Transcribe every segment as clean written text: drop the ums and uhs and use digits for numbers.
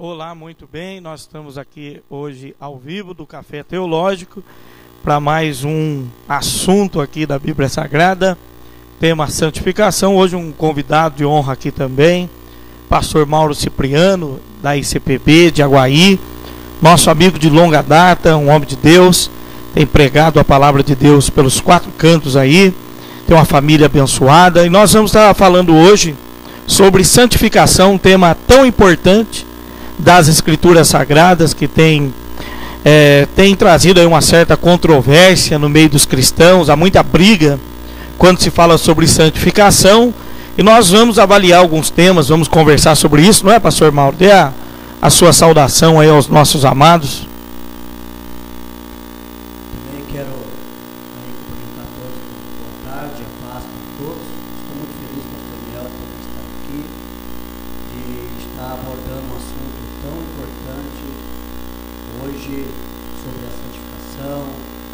Olá, muito bem, nós estamos aqui hoje ao vivo do Café Teológico para mais um assunto aqui da Bíblia Sagrada, tema santificação. Hoje um convidado de honra aqui também, pastor Mauro Cipriano, da ICPB de Aguaí, nosso amigo de longa data, um homem de Deus, tem pregado a palavra de Deus pelos quatro cantos aí, tem uma família abençoada, e nós vamos estar falando hoje sobre santificação, um tema tão importante das Escrituras Sagradas, que tem trazido aí uma certa controvérsia no meio dos cristãos, há muita briga quando se fala sobre santificação, e nós vamos avaliar alguns temas, vamos conversar sobre isso, não é, pastor Mauro? Dê a sua saudação aí aos nossos amados. Também quero cumprimentar a todos com boa tarde, a paz para todos. Estou muito feliz, pastor Daniel, por estar aqui, de estar abordando um assunto tão importante hoje sobre a santificação,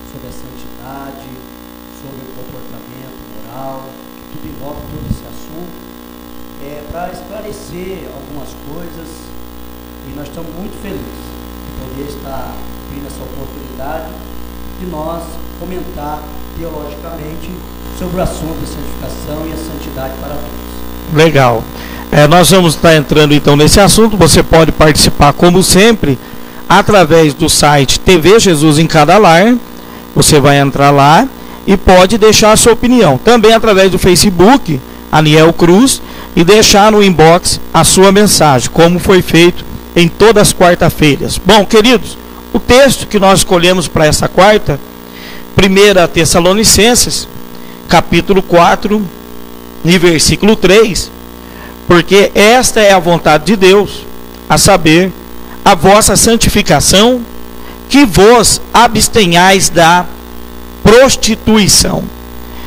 sobre a santidade, sobre o comportamento moral, que tudo envolve todo esse assunto, para esclarecer algumas coisas, e nós estamos muito felizes de poder estar tendo essa oportunidade de nós comentar teologicamente sobre o assunto da santificação e a santidade para todos. Legal. Nós vamos estar entrando então nesse assunto. Você pode participar, como sempre, através do site TV Jesus em Cada Lar. Você vai entrar lá e pode deixar a sua opinião. Também através do Facebook, Aniel Cruz, e deixar no inbox a sua mensagem, como foi feito em todas as quarta-feiras. Bom, queridos, o texto que nós escolhemos para essa quarta, 1 Tessalonicenses, capítulo 4, e versículo 3, porque esta é a vontade de Deus, a saber, a vossa santificação, que vos abstenhais da prostituição.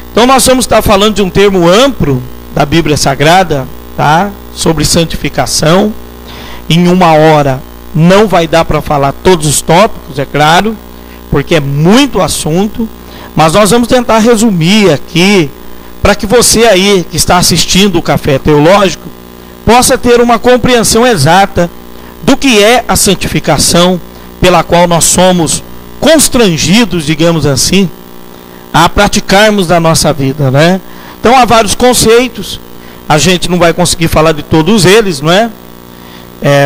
Então nós vamos estar falando de um termo amplo da Bíblia Sagrada, tá? Sobre santificação. Em uma hora não vai dar para falar todos os tópicos, é claro, porque é muito assunto, mas nós vamos tentar resumir aqui, para que você aí que está assistindo o Café Teológico possa ter uma compreensão exata do que é a santificação, pela qual nós somos constrangidos, digamos assim, a praticarmos da nossa vida, né? Então há vários conceitos, a gente não vai conseguir falar de todos eles, não é?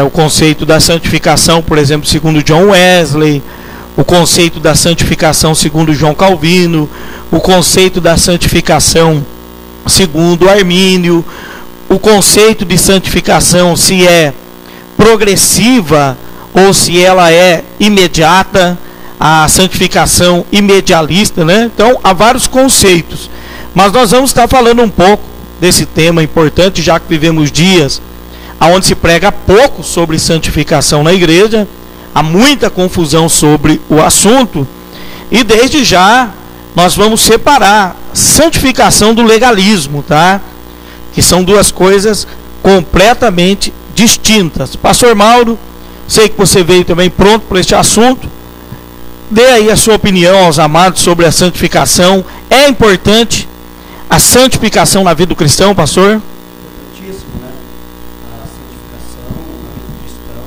O conceito da santificação, por exemplo, segundo John Wesley, o conceito da santificação segundo João Calvino, o conceito da santificação segundo Armínio, o conceito de santificação, se é progressiva ou se ela é imediata, a santificação imedialista, né? Então há vários conceitos, mas nós vamos estar falando um pouco desse tema importante, já que vivemos dias onde se prega pouco sobre santificação na igreja, há muita confusão sobre o assunto, e desde já nós vamos separar santificação do legalismo, tá? Que são duas coisas completamente distintas. Pastor Mauro, sei que você veio também pronto para este assunto, dê aí a sua opinião aos amados sobre a santificação. É importante a santificação na vida do cristão, pastor? Importantíssimo, né? A santificação na vida do cristão,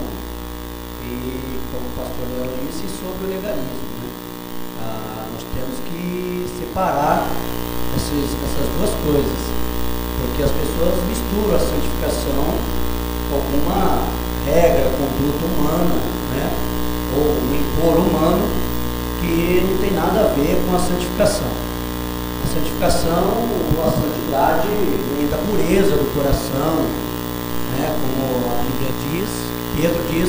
e como o pastor Léo disse, sobre o legalismo, né? Nós temos que separar essas duas coisas, porque as pessoas misturam a santificação com alguma regra, conduta humana, né? Ou um impor humano, que não tem nada a ver com a santificação. A santificação, a santidade, vem da pureza do coração, né? Como a Bíblia diz, Pedro diz,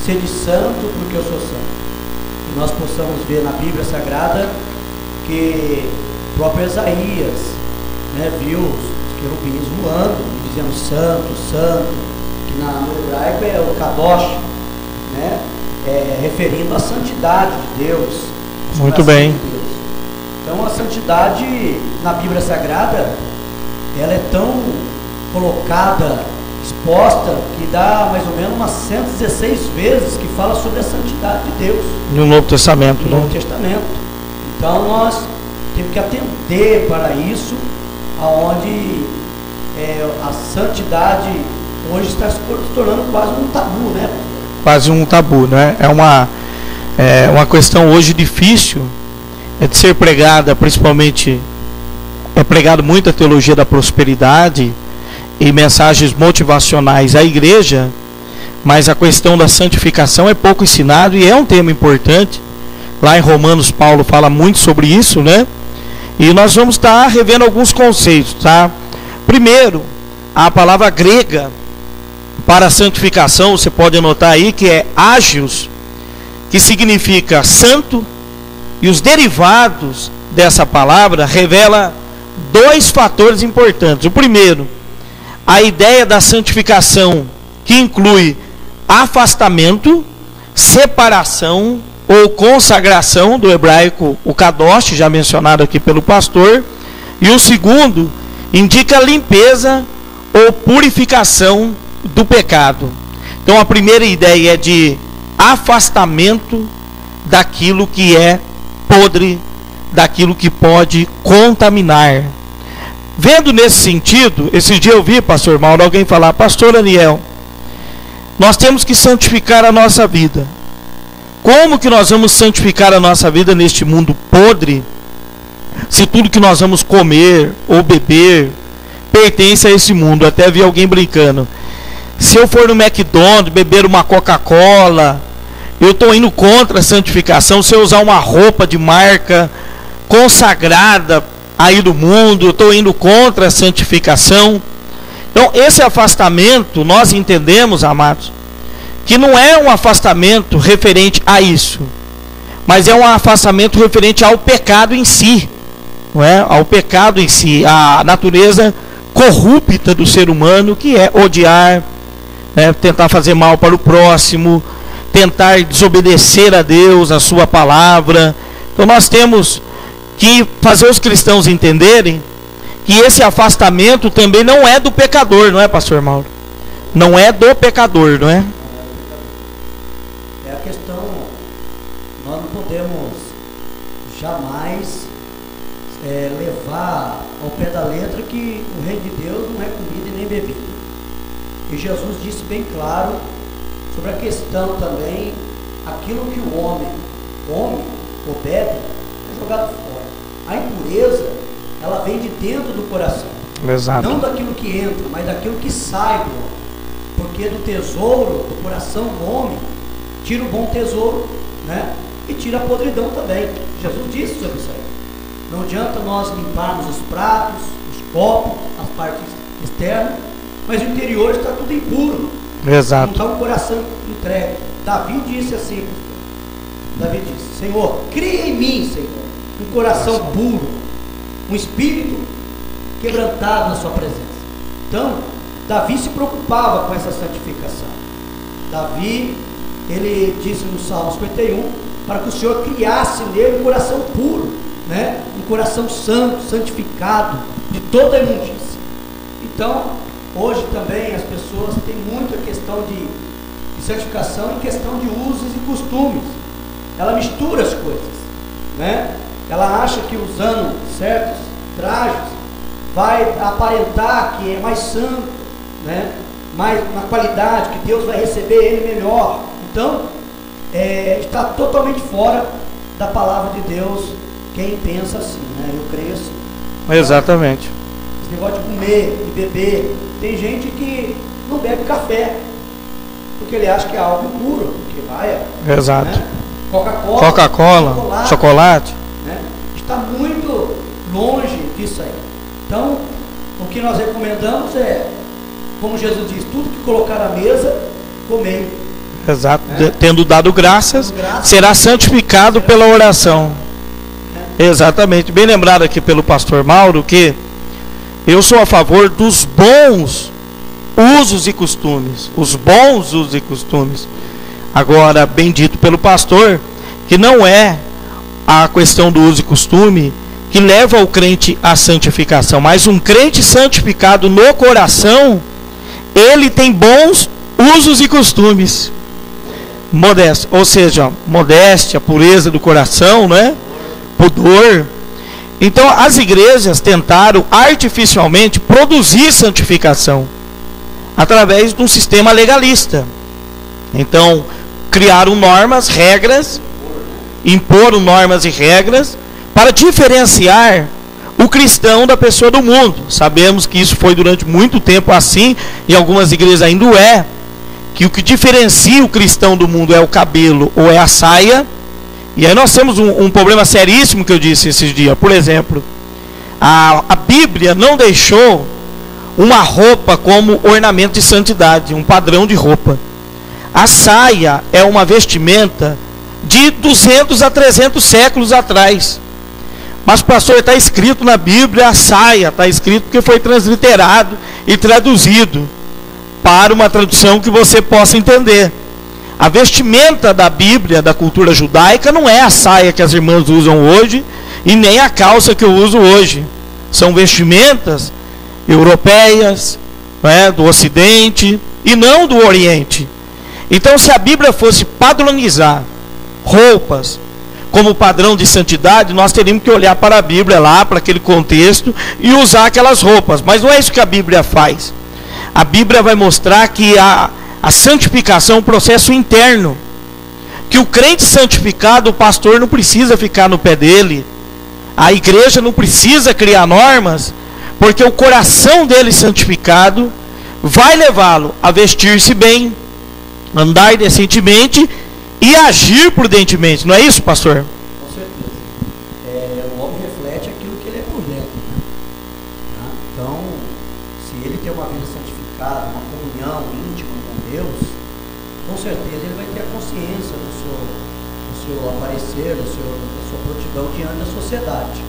sede santo porque eu sou santo. E nós possamos ver na Bíblia Sagrada que o próprio Isaías, né, viu os querubins voando, dizendo santo, santo, que no hebraico é o Kadosh, né? Referindo à santidade de Deus. Muito bem. De Deus. Então a santidade na Bíblia Sagrada, ela é tão colocada, exposta, que dá mais ou menos umas 116 vezes que fala sobre a santidade de Deus. No Novo Testamento, no Novo Testamento. Então nós temos que atender para isso, aonde a santidade hoje está se tornando quase um tabu, né? Quase um tabu, né? É uma questão hoje difícil de ser pregada, principalmente é pregado muito a teologia da prosperidade e mensagens motivacionais à igreja, mas a questão da santificação é pouco ensinado e é um tema importante. Lá em Romanos, Paulo fala muito sobre isso, né? E nós vamos estar revendo alguns conceitos, tá? Primeiro, a palavra grega para santificação, você pode anotar aí, que é ágios, que significa santo, e os derivados dessa palavra revela dois fatores importantes. O primeiro, a ideia da santificação, que inclui afastamento, separação ou consagração, do hebraico o kadosh, já mencionado aqui pelo pastor. E o segundo, indica limpeza ou purificação do pecado. Então a primeira ideia é de afastamento daquilo que é podre, daquilo que pode contaminar. Vendo nesse sentido, esse dia eu vi, pastor Mauro, alguém falar: pastor Aniel, nós temos que santificar a nossa vida. Como que nós vamos santificar a nossa vida neste mundo podre, se tudo que nós vamos comer ou beber pertence a esse mundo? Até vi alguém brincando: se eu for no McDonald's beber uma Coca-Cola, eu estou indo contra a santificação. Se eu usar uma roupa de marca consagrada aí do mundo, eu estou indo contra a santificação. Então esse afastamento, nós entendemos, amados, que não é um afastamento referente a isso, mas é um afastamento referente ao pecado em si, não é? Ao pecado em si, a natureza corrupta do ser humano, que é odiar, né? Tentar fazer mal para o próximo, tentar desobedecer a Deus, a sua palavra. Então nós temos que fazer os cristãos entenderem que esse afastamento também não é do pecador, não é, pastor Mauro? Não é do pecador, não é? É a questão, nós não podemos jamais levar ao pé da letra que o reino de Deus não é comida e nem bebida. E Jesus disse bem claro sobre a questão também, aquilo que o homem come ou bebe é jogado fora. A impureza, ela vem de dentro do coração. Exato. Não daquilo que entra, mas daquilo que sai do homem. Porque do tesouro, do coração do homem, tira o bom tesouro, né? E tira a podridão também. Jesus disse sobre isso aí. Não adianta nós limparmos os pratos, os copos, as partes externas, mas o interior está tudo impuro. Exato. Não está um coração entregue. Davi disse assim, Davi disse: Senhor, cria em mim, Senhor, um coração puro, um espírito quebrantado na sua presença. Então, Davi se preocupava com essa santificação. Davi, ele disse no Salmo 51, para que o Senhor criasse nele um coração puro, né? Um coração santo, santificado de toda imundícia. Então, hoje também as pessoas têm muita questão de santificação em questão de usos e costumes. Ela mistura as coisas, né? Ela acha que usando certos trajes vai aparentar que é mais santo, né? Mais na qualidade, que Deus vai receber ele melhor. Então, está totalmente fora da palavra de Deus quem pensa assim, né? Eu creio assim. Exatamente. Esse negócio de comer, de beber. Tem gente que não bebe café, porque ele acha que é algo impuro, porque vai. Exato. Né? Coca-Cola, chocolate. Né? Está muito longe disso aí. Então, o que nós recomendamos é, como Jesus diz, tudo que colocar à mesa, comei. Exato. Né? Tendo dado graças, será santificado pela oração. Exatamente. Bem lembrado aqui pelo pastor Mauro que eu sou a favor dos bons usos e costumes. Os bons usos e costumes. Agora, bem dito pelo pastor, que não é a questão do uso e costume que leva o crente à santificação, mas um crente santificado no coração, ele tem bons usos e costumes. Modéstia, ou seja, modéstia, pureza do coração, né? Pudor. Então as igrejas tentaram artificialmente produzir santificação. através de um sistema legalista. Então, criaram normas, regras, imporam normas e regras para diferenciar o cristão da pessoa do mundo. Sabemos que isso foi durante muito tempo assim, e algumas igrejas ainda é, que o que diferencia o cristão do mundo é o cabelo ou é a saia. E aí nós temos um problema seríssimo que eu disse esses dias. Por exemplo, a Bíblia não deixou uma roupa como ornamento de santidade, um padrão de roupa. A saia é uma vestimenta de 200 a 300 séculos atrás. Mas, pastor, está escrito na Bíblia a saia, está escrito porque foi transliterado e traduzido para uma tradução que você possa entender. A vestimenta da Bíblia, da cultura judaica, não é a saia que as irmãs usam hoje e nem a calça que eu uso hoje. São vestimentas europeias, do Ocidente e não do Oriente. Então, se a Bíblia fosse padronizar roupas como padrão de santidade, nós teríamos que olhar para a Bíblia lá, para aquele contexto, e usar aquelas roupas. Mas não é isso que a Bíblia faz. A Bíblia vai mostrar que a santificação é um processo interno. Que o crente santificado, o pastor não precisa ficar no pé dele. A igreja não precisa criar normas, porque o coração dele santificado vai levá-lo a vestir-se bem, andar decentemente e agir prudentemente. Não é isso, pastor? Com certeza. O homem reflete aquilo que ele é por dentro, né? Então, se ele tem uma vida santificada, uma comunhão íntima com Deus, com certeza ele vai ter a consciência do seu aparecer, da sua prontidão diante da sociedade,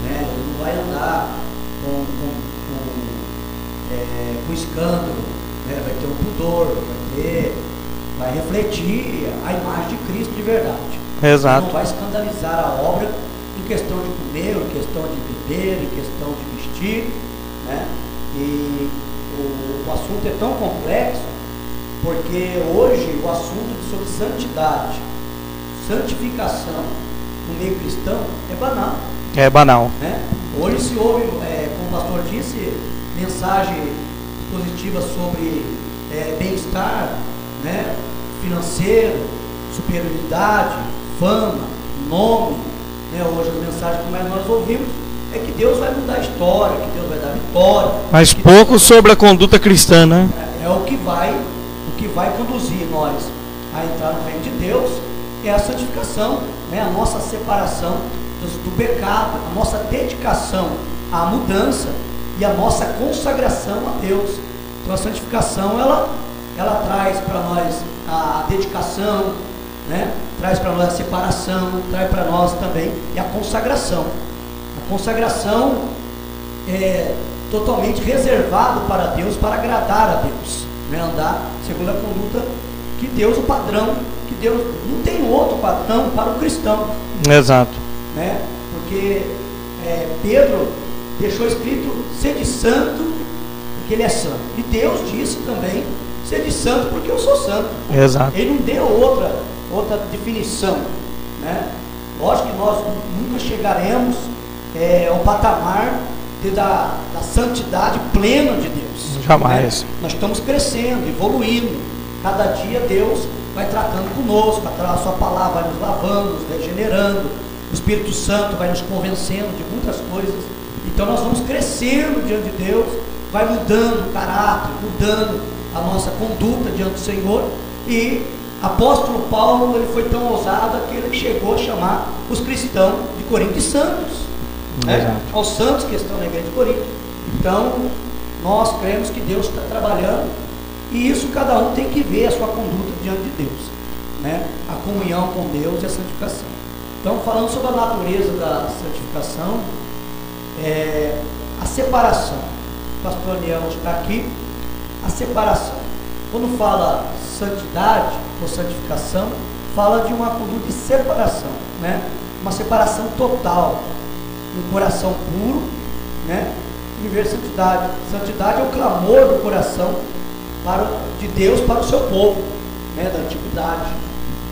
né? Ele não vai andar com escândalo, né? Vai ter um pudor, vai refletir a imagem de Cristo de verdade. Exato. Não vai escandalizar a obra em questão de comer, em questão de beber, em questão de vestir, né? E o assunto é tão complexo, porque hoje o assunto sobre santidade, santificação no meio cristão é banal. É banal. Né? Hoje se ouve, como o pastor disse, mensagem positiva sobre bem-estar, né? Financeiro, superioridade, fama, nome, né? Hoje a mensagem que mais nós ouvimos é que Deus vai mudar a história, que Deus vai dar vitória. Mas pouco sobre a conduta cristã, né? É o que vai conduzir nós a entrar no reino de Deus, é a santificação, né? A nossa separação do pecado, a nossa dedicação à mudança e a nossa consagração a Deus. Então a santificação ela traz para nós a dedicação, né? Traz para nós a separação, traz para nós também a consagração. A consagração é totalmente reservado para Deus, para agradar a Deus, né? Andar segundo a conduta que Deus, o padrão, que Deus não tem outro padrão para o cristão. Exato. Né? Porque Pedro deixou escrito: sede santo, porque ele é santo. E Deus disse também: sede santo, porque eu sou santo. Exato. Ele não deu outra definição, né? Lógico que nós nunca chegaremos ao patamar da santidade plena de Deus. Jamais. Né? Nós estamos crescendo, evoluindo. Cada dia Deus vai tratando conosco, a sua palavra vai nos lavando, nos regenerando. O Espírito Santo vai nos convencendo de muitas coisas. Então nós vamos crescendo diante de Deus, vai mudando o caráter, mudando a nossa conduta diante do Senhor. E apóstolo Paulo, ele foi tão ousado que ele chegou a chamar os cristãos de Corinto de santos, né? Aos santos que estão na igreja de Corinto. Então nós cremos que Deus está trabalhando, e isso cada um tem que ver a sua conduta diante de Deus, né? A comunhão com Deus e a santificação. Então, falando sobre a natureza da santificação, a separação. O pastor Daniel está aqui. A separação. Quando fala santidade ou santificação, fala de uma conduta de separação, né? Uma separação total, um coração puro, né? Viver santidade. Santidade é o clamor do coração de Deus para o seu povo, né? Da antiguidade.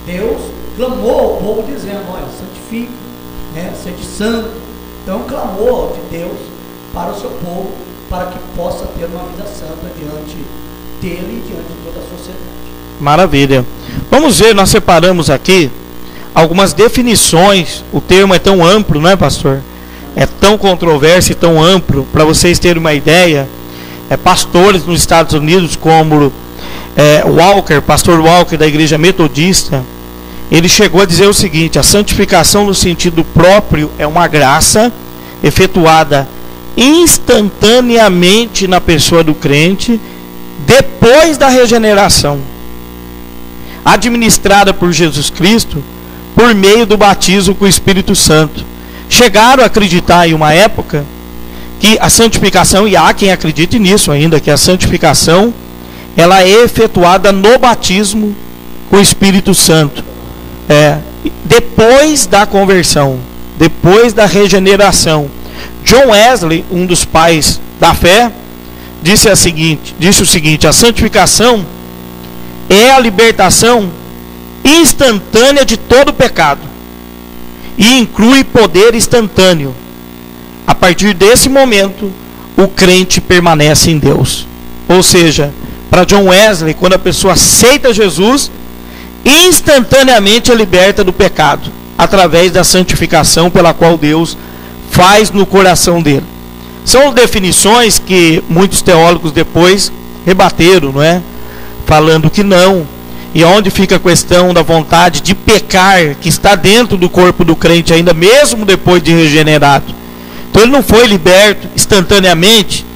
Deus clamou ao povo dizendo: olha, santifica, né? Sede santo. Então, clamou de Deus para o seu povo para que possa ter uma vida santa diante dele e diante de toda a sociedade. Maravilha. Vamos ver, nós separamos aqui algumas definições. O termo é tão amplo, não é, pastor? É tão controverso e tão amplo. Para vocês terem uma ideia, pastores nos Estados Unidos, como pastor Walker da Igreja Metodista, ele chegou a dizer o seguinte: a santificação no sentido próprio é uma graça efetuada instantaneamente na pessoa do crente depois da regeneração, administrada por Jesus Cristo por meio do batismo com o Espírito Santo. Chegaram a acreditar em uma época que a santificação, e há quem acredite nisso ainda, que a santificação ela é efetuada no batismo com o Espírito Santo, depois da conversão, depois da regeneração. John Wesley, um dos pais da fé, disse o seguinte: a santificação é a libertação instantânea de todo pecado e inclui poder instantâneo. A partir desse momento, o crente permanece em Deus. Ou seja, para John Wesley, quando a pessoa aceita Jesus, instantaneamente é liberta do pecado, através da santificação pela qual Deus faz no coração dele. São definições que muitos teólogos depois rebateram, não é? Falando que não. E onde fica a questão da vontade de pecar, que está dentro do corpo do crente ainda, mesmo depois de regenerado. Então ele não foi liberto instantaneamente.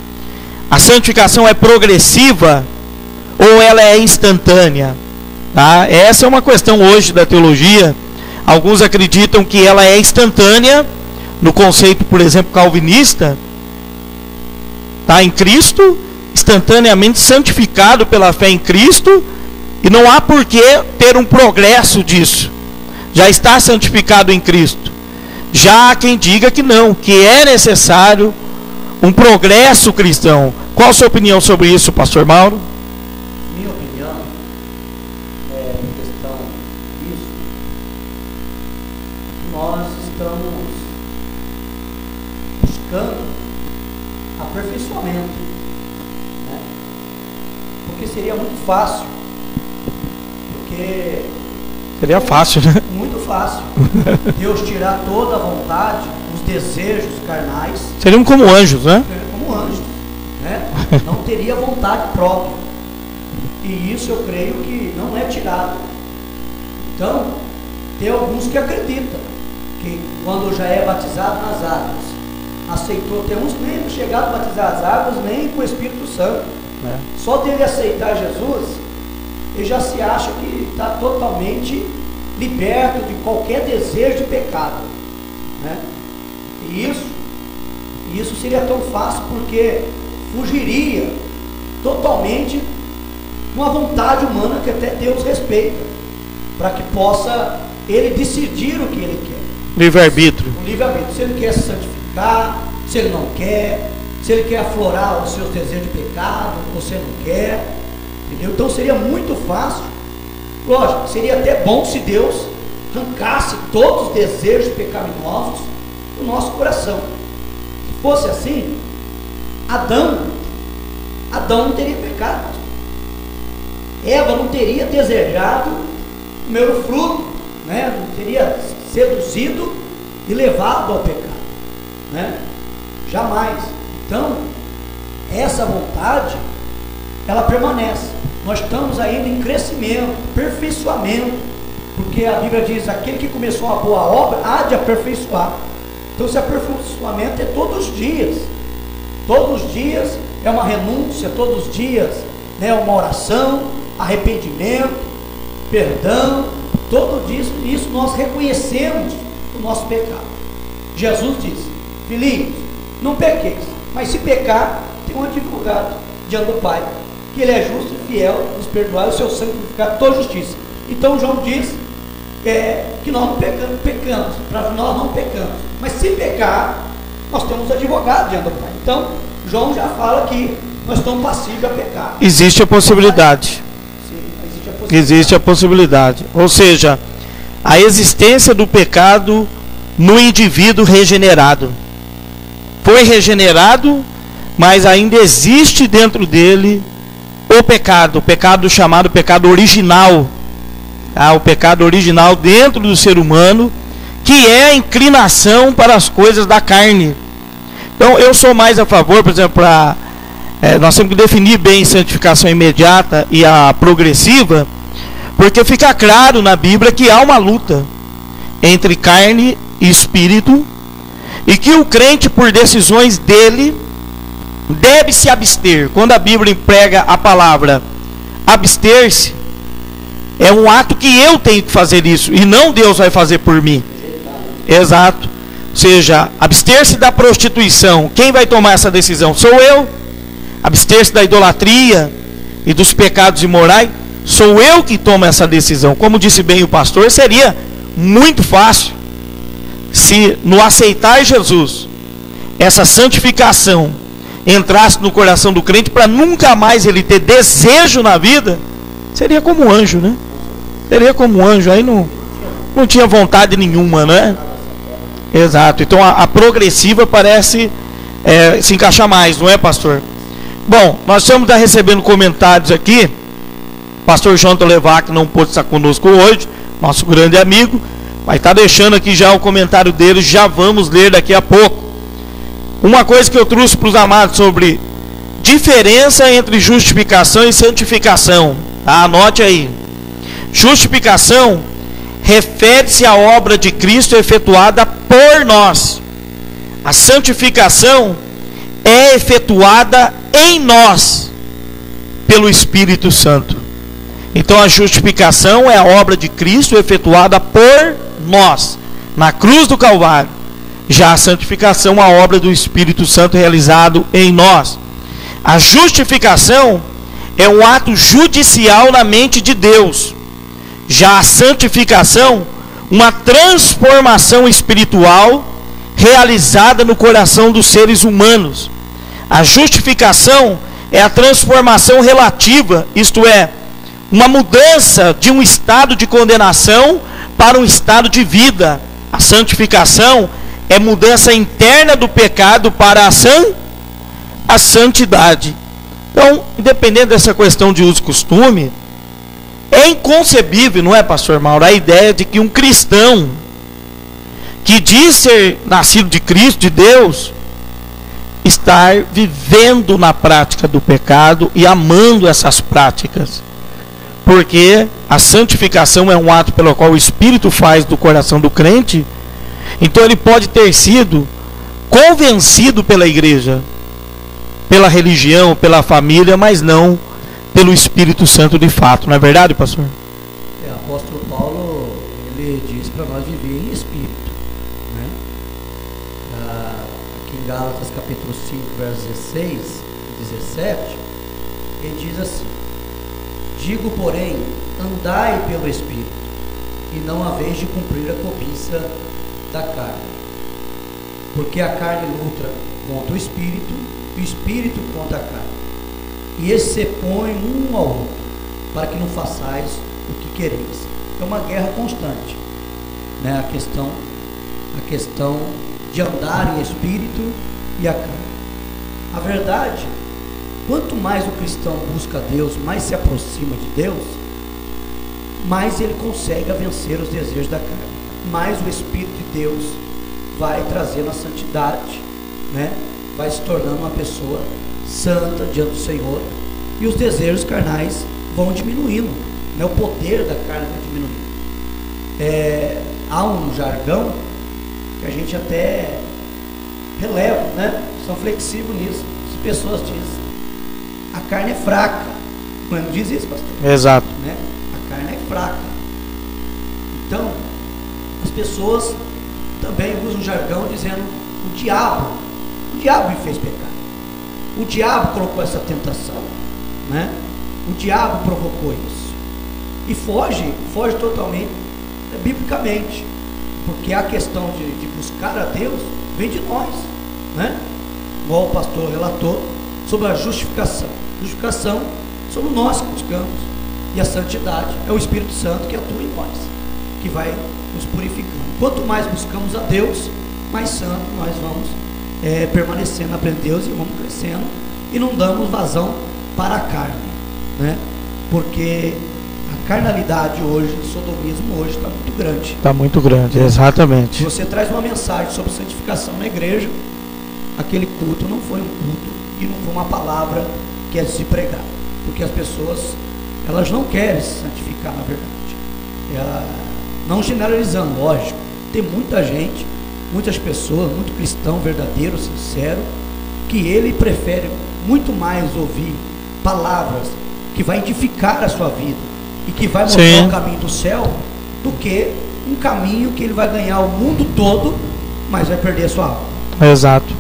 A santificação é progressiva ou ela é instantânea? Tá? Essa é uma questão hoje da teologia. Alguns acreditam que ela é instantânea, no conceito, por exemplo, calvinista, tá? Em Cristo, instantaneamente santificado pela fé em Cristo, e não há por que ter um progresso disso. Já está santificado em Cristo. Já há quem diga que não, que é necessário um progresso cristão. Qual a sua opinião sobre isso, pastor Mauro? Minha opinião em questão disso, nós estamos buscando aperfeiçoamento, né? Porque seria muito fácil, seria fácil, né? Muito fácil Deus tirar toda a vontade, os desejos carnais. Seriam como anjos, né? Como anjos, né? Não teria vontade própria. E isso eu creio que não é tirado. Então, tem alguns que acreditam que quando já é batizado nas águas, aceitou, tem uns que nem chegaram a batizar as águas, nem com o Espírito Santo. Só dele aceitar Jesus, ele já se acha que está totalmente liberto de qualquer desejo de pecado, né? E isso seria tão fácil, porque fugiria totalmente uma vontade humana que até Deus respeita, para que possa ele decidir o que ele quer. Livre-arbítrio. O livre-arbítrio. Se ele quer se santificar, se ele não quer, se ele quer aflorar os seus desejos de pecado, você não quer, entendeu? Então seria muito fácil. Lógico, seria até bom se Deus arrancasse todos os desejos pecaminosos do nosso coração. Se fosse assim, Adão não teria pecado. Eva não teria desejado o primeiro fruto, né? Não teria seduzido e levado ao pecado, né? Jamais. Então, essa vontade, ela permanece. Nós estamos ainda em crescimento, aperfeiçoamento, porque a Bíblia diz: aquele que começou uma boa obra há de aperfeiçoar. Então esse aperfeiçoamento é todos os dias. Todos os dias é uma renúncia, todos os dias, né, é uma oração, arrependimento, perdão. Todo isso nós reconhecemos o nosso pecado. Jesus disse: filhinhos, não pequeis, mas se pecar, tem um advogado diante do Pai, que ele é justo e fiel, nos perdoar, o seu sangue purificar toda justiça. Então João diz que nós não pecamos, para nós não pecamos, mas se pecar, nós temos advogado diante do Pai. Então João já fala que nós estamos passíveis a pecar. Existe a possibilidade. Sim, existe a possibilidade. Ou seja, a existência do pecado no indivíduo regenerado. Foi regenerado, mas ainda existe dentro dele o pecado chamado pecado original, tá? O pecado original dentro do ser humano, que é a inclinação para as coisas da carne. Então eu sou mais a favor, por exemplo, nós temos que definir bem santificação imediata e a progressiva, porque fica claro na Bíblia que há uma luta entre carne e espírito, e que o crente, por decisões dele, deve se abster. Quando a Bíblia emprega a palavra abster-se, é um ato que eu tenho que fazer isso, e não Deus vai fazer por mim. Exato. Ou seja, abster-se da prostituição, quem vai tomar essa decisão? Sou eu. Abster-se da idolatria e dos pecados imorais, sou eu que tomo essa decisão. Como disse bem o pastor, seria muito fácil se no aceitar Jesus, essa santificação entrasse no coração do crente para nunca mais ele ter desejo na vida. Seria como um anjo, né? Seria como um anjo, aí não tinha vontade nenhuma, né? Exato. Então a progressiva parece se encaixar mais, não é, pastor? Bom, nós estamos recebendo comentários aqui. Pastor Jonathan Levac não pôde estar conosco hoje, nosso grande amigo, mas está deixando aqui já o comentário dele, já vamos ler daqui a pouco. Uma coisa que eu trouxe para os amados sobre diferença entre justificação e santificação, tá? Anote aí. Justificação refere-se à obra de Cristo efetuada por nós. A santificação é efetuada em nós pelo Espírito Santo. Então a justificação é a obra de Cristo efetuada por nós na cruz do Calvário. Já a santificação é a obra do Espírito Santo realizado em nós. A justificação é um ato judicial na mente de Deus. Já a santificação, uma transformação espiritual realizada no coração dos seres humanos. A justificação é a transformação relativa, isto é, uma mudança de um estado de condenação para um estado de vida. A santificação é mudança interna do pecado para a santidade. Então, independente dessa questão de uso e costume, é inconcebível, não é, pastor Mauro, a ideia de que um cristão que diz ser nascido de Cristo, de Deus, estar vivendo na prática do pecado e amando essas práticas. Porque a santificação é um ato pelo qual o Espírito faz do coração do crente. Então ele pode ter sido convencido pela igreja, pela religião, pela família, mas não pelo Espírito Santo de fato. Não é verdade, pastor? O apóstolo Paulo, ele diz para nós viver em Espírito, né? Aqui em Gálatas capítulo 5, versos 16 e 17, ele diz assim: digo, porém, andai pelo Espírito, e não haveis de cumprir a cobiça da carne. Porque a carne luta contra o Espírito, e o Espírito contra a carne. E esses se põem um ao outro, para que não façais o que quereis. É uma guerra constante, né? A questão de andar em Espírito e a carne. A verdade, quanto mais o cristão busca Deus, mais se aproxima de Deus, mais ele consegue vencer os desejos da carne, mais o Espírito de Deus vai trazendo a santidade, né? Vai se tornando uma pessoa santa diante do Senhor, e os desejos carnais vão diminuindo, né? O poder da carne vai diminuindo. Há um jargão que a gente até releva, né? São flexíveis nisso. As pessoas dizem: a carne é fraca. Não diz isso, pastor? Exato. Né? A carne é fraca. Então, as pessoas também usam um jargão dizendo: o diabo me fez pecar. O diabo colocou essa tentação, né? O diabo provocou isso. E foge totalmente, biblicamente, porque a questão de buscar a Deus vem de nós, né? Igual o pastor relatou sobre a justificação. Justificação somos nós que buscamos, e a santidade é o Espírito Santo que atua em nós, que vai nos purificando. Quanto mais buscamos a Deus, mais santo nós vamos permanecendo na presença de Deus e vamos crescer. acontecendo e não damos vazão para a carne, né? Porque a carnalidade hoje, o sodomismo hoje está muito grande. Está muito grande, exatamente. Se você traz uma mensagem sobre santificação na igreja, aquele culto não foi um culto e não foi uma palavra que é de se pregar, porque as pessoas, elas não querem se santificar, na verdade. Não generalizando, lógico, tem muita gente, muitas pessoas, muito cristão verdadeiro, sincero, que ele prefere muito mais ouvir palavras que vai edificar a sua vida e que vai mostrar Sim. o caminho do céu, do que um caminho que ele vai ganhar o mundo todo, mas vai perder a sua alma. Exato.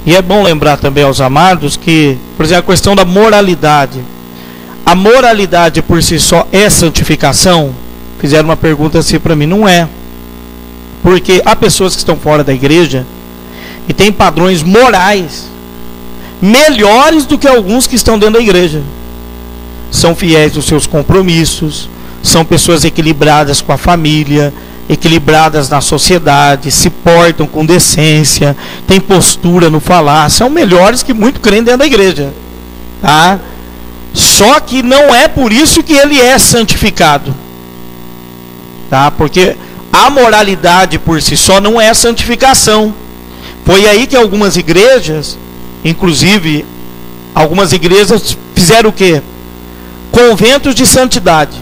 E é bom lembrar também aos amados que, por exemplo, a questão da moralidade. A moralidade por si só é santificação? Fizeram uma pergunta assim para mim. Não é. Porque há pessoas que estão fora da igreja e têm padrões morais melhores do que alguns que estão dentro da igreja. São fiéis aos seus compromissos, são pessoas equilibradas com a família, equilibradas na sociedade, se portam com decência, têm postura no falar, são melhores que muito crente dentro da igreja, tá? Só que não é por isso que ele é santificado, tá? Porque a moralidade por si só não é santificação. Foi aí que algumas igrejas, inclusive algumas igrejas, fizeram o quê? Conventos de santidade.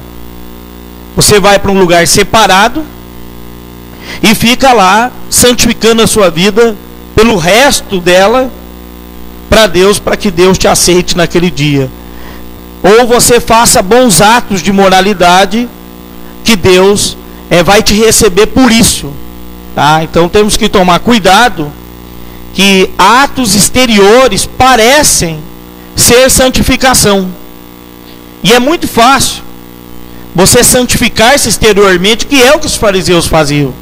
Você vai para um lugar separado e fica lá santificando a sua vida pelo resto dela para Deus, para que Deus te aceite naquele dia. Ou você faça bons atos de moralidade que Deus vai te receber por isso, tá? Então temos que tomar cuidado, que atos exteriores parecem ser santificação, e é muito fácil você santificar-se exteriormente, que é o que os fariseus faziam.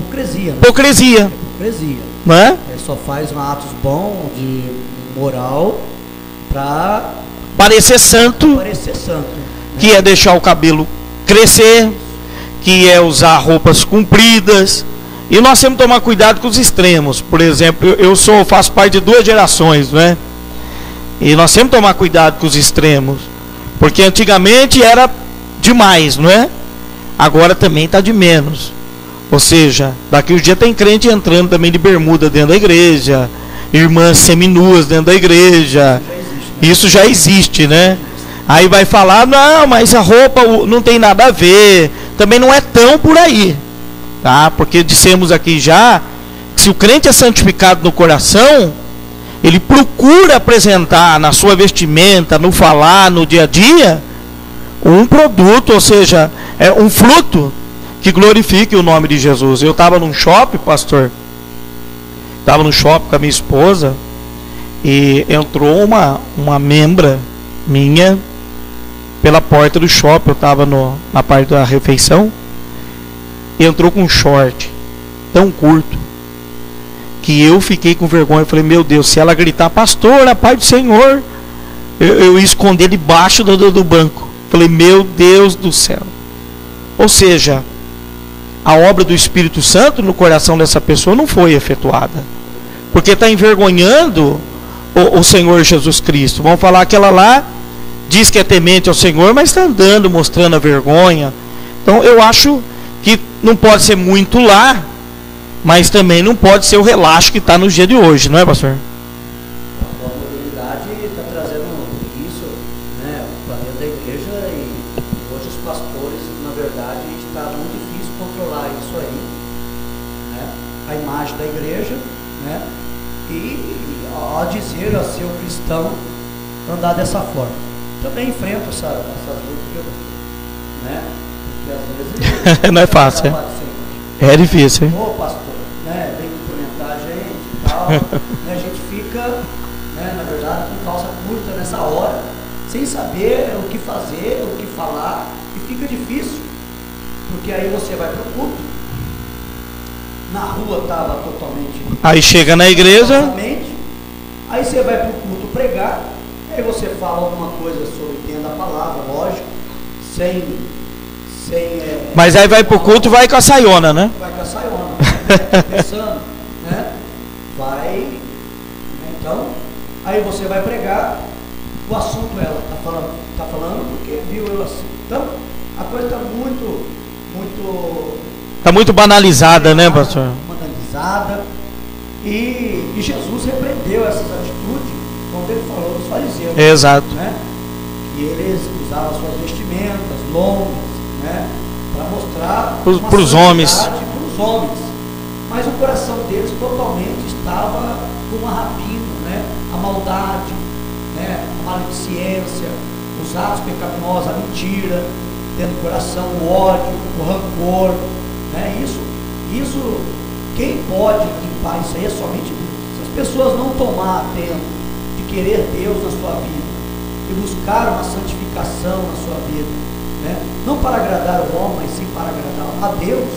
Hipocrisia, né? Hipocrisia, Hipocrisia. não é? Só faz atos bons de moral para Parecer santo, parecer santo, né? que é deixar o cabelo crescer, que é usar roupas compridas. E nós temos que tomar cuidado com os extremos. Por exemplo, eu faço parte de 2 gerações, né? E nós temos que tomar cuidado com os extremos, porque antigamente era demais, não é? Agora também está de menos. Ou seja, daqui uns dias tem crente entrando também de bermuda dentro da igreja, irmãs seminuas dentro da igreja. Isso já existe, né? Aí vai falar, não, mas a roupa não tem nada a ver. Também não é tão por aí, tá? Porque dissemos aqui já que se o crente é santificado no coração, ele procura apresentar na sua vestimenta, no falar, no dia a dia, um produto, ou seja, um fruto que glorifique o nome de Jesus. Eu estava num shopping, pastor, estava no shopping com a minha esposa, e entrou uma membra minha pela porta do shopping. Eu estava na parte da refeição, e entrou com um short tão curto que eu fiquei com vergonha. Eu falei, meu Deus, se ela gritar, pastor, a paz do Senhor, eu ia esconder debaixo do banco. Falei, meu Deus do céu. Ou seja, a obra do Espírito Santo no coração dessa pessoa não foi efetuada, porque está envergonhando o Senhor Jesus Cristo. Vamos falar que ela lá diz que é temente ao Senhor, mas está andando mostrando a vergonha. Então eu acho que não pode ser muito lá, mas também não pode ser o relaxo que está nos dias de hoje, não é, pastor? A modernidade está trazendo isso, né, para dentro da igreja, e hoje os pastores, na verdade, está muito difícil controlar isso aí, né? A imagem da igreja, né? E ao dizer a ser um cristão, andar dessa forma. Também enfrento essas lutas, né? Porque às vezes não é fácil, é difícil, hein? Ô pastor, né? Vem cumprimentar a gente e tal, né? A gente fica, né, na verdade, com calça curta nessa hora, sem saber o que fazer, o que falar, e fica difícil, porque aí você vai para o culto, na rua estava totalmente. Aí chega na igreja. Aí você vai para o culto pregar, aí você fala alguma coisa sobre dentro da palavra, lógico, sem mas aí vai para o culto e vai com a saiona, né? Vai com a saiona, pensando, né? Vai. Então, Aí você vai pregar, o assunto ela está falando porque viu eu assim. Então, a coisa está muito Está muito banalizada, né, pastor? Banalizada. E Jesus repreendeu essas atitudes quando ele falou dos fariseus. Exato. Né? Que eles usavam suas vestimentas longas, né? Para mostrar para os homens. Para os homens. Mas o coração deles totalmente estava com uma rapina, né? A maldade, né? A maledicência, os atos pecaminosos, a mentira, dentro do coração, o ódio, o rancor, né? Isso, quem pode limpar isso aí é somente Deus. Se as pessoas não tomar tempo de querer Deus na sua vida e buscar uma santificação na sua vida, né? Não para agradar o homem, mas sim para agradar a Deus,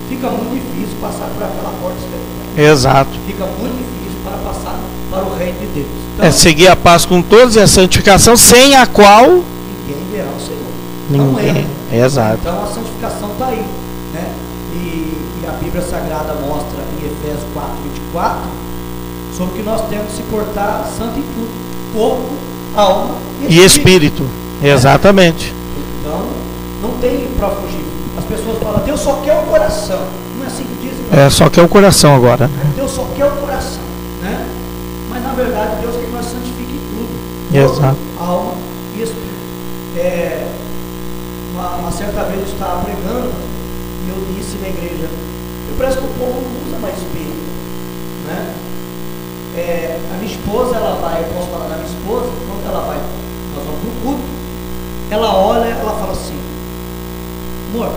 fica muito difícil passar por aquela porta celestial. Exato. Fica muito difícil para passar para o reino de Deus. Então, seguir a paz com todos e a santificação, sem a qual ninguém verá o Senhor. Ninguém. Exato. Então a santificação está aí, né? E a Bíblia Sagrada mostra em Efésios 4:24 sobre que nós temos que se portar santo em tudo, corpo, alma e espírito. Exatamente. Então não tem para fugir. As pessoas falam, Deus só quer o coração. Não é assim que dizem? Só quer o coração agora. Deus só quer o coração, né? Mas na verdade Deus quer que nós santifique tudo. Exato. Corpo, alma e espírito. Uma certa vez eu estava pregando e eu disse na igreja, parece que o povo não usa mais espírito, né? A minha esposa, ela vai, eu posso falar da minha esposa, quando ela vai, nós vamos para o culto, ela olha, ela fala assim, amor,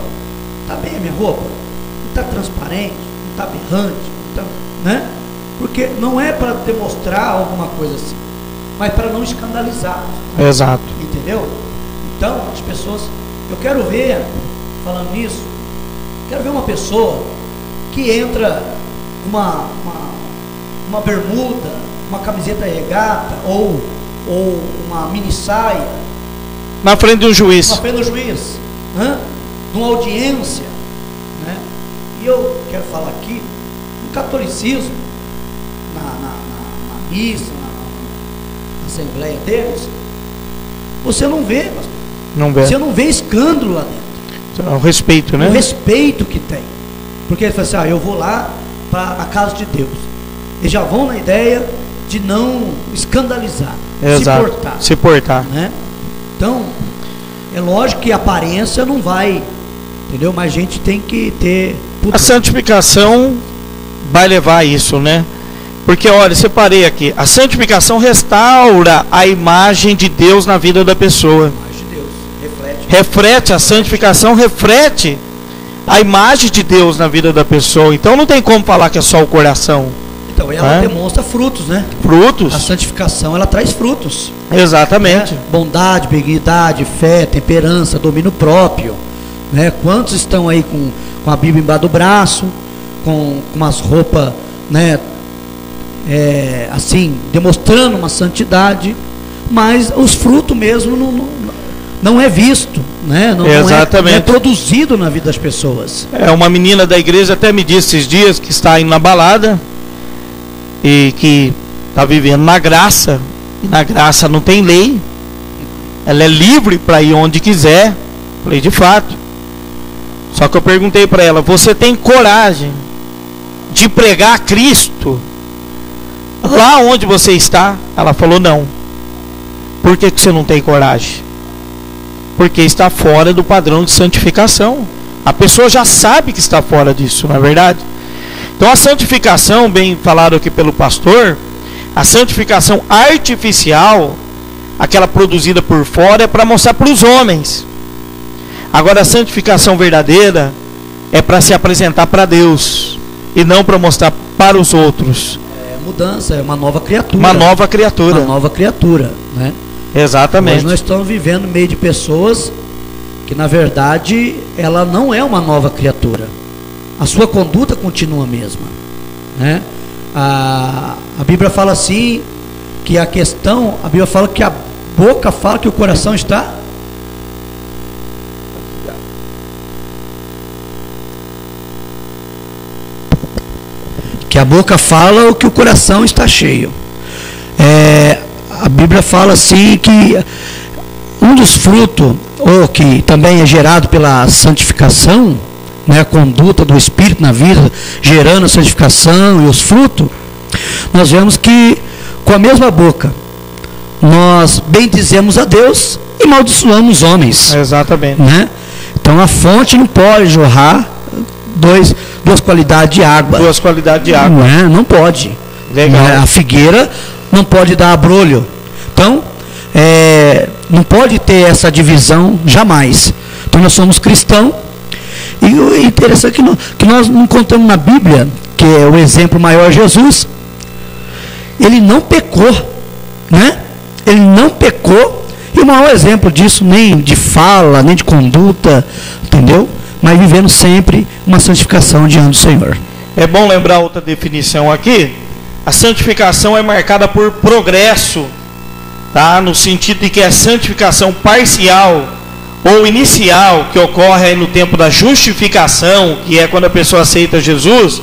tá bem a minha roupa? Não está transparente, não está berrante, não tá, né? Porque não é para demonstrar alguma coisa assim, mas para não escandalizar. Exato. Entendeu? Então, as pessoas, eu quero ver, falando nisso, quero ver uma pessoa que entra uma bermuda, uma camiseta regata ou uma mini saia na frente de um juiz. Na frente do juiz, né? Numa audiência, né? E eu quero falar aqui, no catolicismo, na missa, na assembleia deles, você não vê, pastor. Não vê. Você não vê escândalo lá dentro. O respeito, né? O respeito que tem. Porque ele fala assim, eu vou lá para a casa de Deus. Eles já vão na ideia de não escandalizar. Exato. Se portar. Né? Então, é lógico que a aparência não vai, entendeu? Mas a gente tem que ter... A santificação vai levar a isso, né? Porque, olha, separei aqui. A santificação restaura a imagem de Deus na vida da pessoa. Reflete, a santificação reflete a imagem de Deus na vida da pessoa. Então não tem como falar que é só o coração. Então ela demonstra frutos, né? Frutos. A santificação, ela traz frutos. Exatamente. Né? Bondade, benignidade, fé, temperança, domínio próprio. Né? Quantos estão aí com a Bíblia embaixo do braço, com umas roupas, né? Assim, demonstrando uma santidade, mas os frutos mesmo não é visto, né? Não é produzido na vida das pessoas. Uma menina da igreja até me disse esses dias que está indo na balada e que está vivendo na graça, e na graça não tem lei, ela é livre para ir onde quiser. Falei, de fato. Só que eu perguntei para ela, você tem coragem de pregar a Cristo lá onde você está? Ela falou, não. Por que você não tem coragem? Porque está fora do padrão de santificação. A pessoa já sabe que está fora disso, não é verdade? Então a santificação, bem falado aqui pelo pastor, a santificação artificial, aquela produzida por fora, é para mostrar para os homens. Agora a santificação verdadeira é para se apresentar para Deus e não para mostrar para os outros. Mudança, é uma nova criatura. Uma nova criatura. Uma nova criatura, né? Exatamente. Hoje nós estamos vivendo no meio de pessoas que na verdade ela não é uma nova criatura. A sua conduta continua a mesma, né? A Bíblia fala assim, que a Bíblia fala que a boca fala que o coração está... Que a boca fala o que o coração está cheio. A Bíblia fala assim que um dos frutos, ou que também é gerado pela santificação, né, a conduta do Espírito na vida, gerando a santificação e os frutos, nós vemos que com a mesma boca nós bendizemos a Deus e maldiçoamos os homens. Exatamente. Né? Então a fonte não pode jorrar duas qualidades de água. Duas qualidades de água. Não pode. Legal. A figueira não pode dar abrolho. Então, não pode ter essa divisão jamais. Então nós somos cristãos. E o interessante é que nós encontramos na Bíblia, que é o exemplo maior, Jesus. Ele não pecou, né? Ele não pecou. E o maior exemplo disso, nem de fala, nem de conduta, entendeu? Mas vivendo sempre uma santificação diante do Senhor. É bom lembrar outra definição aqui. A santificação é marcada por progresso, tá? No sentido de que é santificação parcial ou inicial, que ocorre aí no tempo da justificação, que é quando a pessoa aceita Jesus,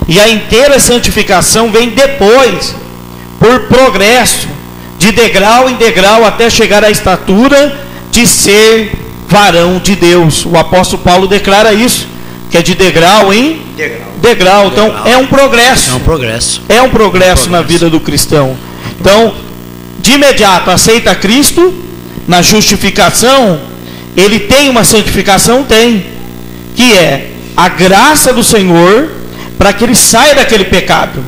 e a inteira santificação vem depois, por progresso, de degrau em degrau, até chegar à estatura de ser varão de Deus. O apóstolo Paulo declara isso, que é de degrau em degrau. Então é um progresso. É um progresso na vida do cristão. Então, de imediato aceita Cristo na justificação, ele tem uma santificação, que é a graça do Senhor para que ele saia daquele pecado.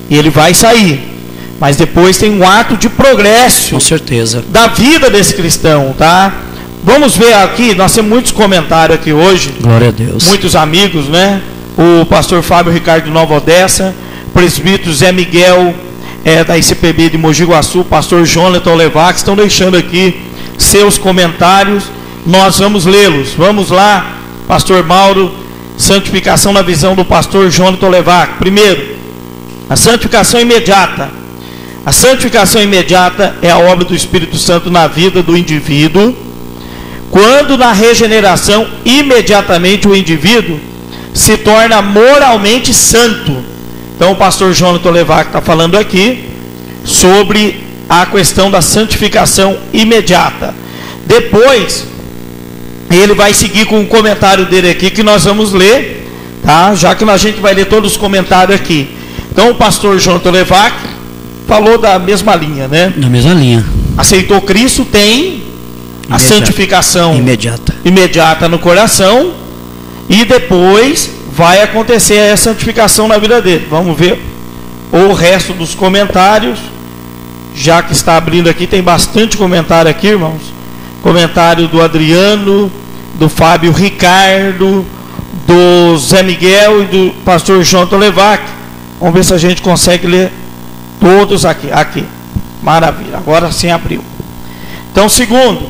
E ele vai sair. Mas depois tem um ato de progresso, com certeza, da vida desse cristão, tá? Vamos ver aqui, nós temos muitos comentários aqui hoje. Glória a Deus. Muitos amigos, né? O pastor Fábio Ricardo de Nova Odessa, o presbítero Zé Miguel, da ICPB de Mogi Guaçu, o pastor Jonathan Olevac, estão deixando aqui seus comentários. Nós vamos lê-los. Vamos lá, pastor Mauro, santificação na visão do pastor Jonathan Olevac. Primeiro, a santificação imediata. A santificação imediata é a obra do Espírito Santo na vida do indivíduo, quando na regeneração, imediatamente o indivíduo se torna moralmente santo. Então o pastor Jonathan Olevac está falando aqui sobre a questão da santificação imediata. Depois, ele vai seguir com um comentário dele aqui, que nós vamos ler, tá? Já que a gente vai ler todos os comentários aqui. Então o pastor Jonathan Olevac falou da mesma linha, né? Da mesma linha. Aceitou Cristo, tem a santificação imediata no coração, e depois vai acontecer a santificação na vida dele. Vamos ver o resto dos comentários. Já que está abrindo aqui, tem bastante comentário aqui, irmãos. Comentário do Adriano, do Fábio Ricardo, do Zé Miguel e do pastor Jonathan Olevac. Vamos ver se a gente consegue ler todos aqui. Maravilha, agora sim abriu. Então, segundo,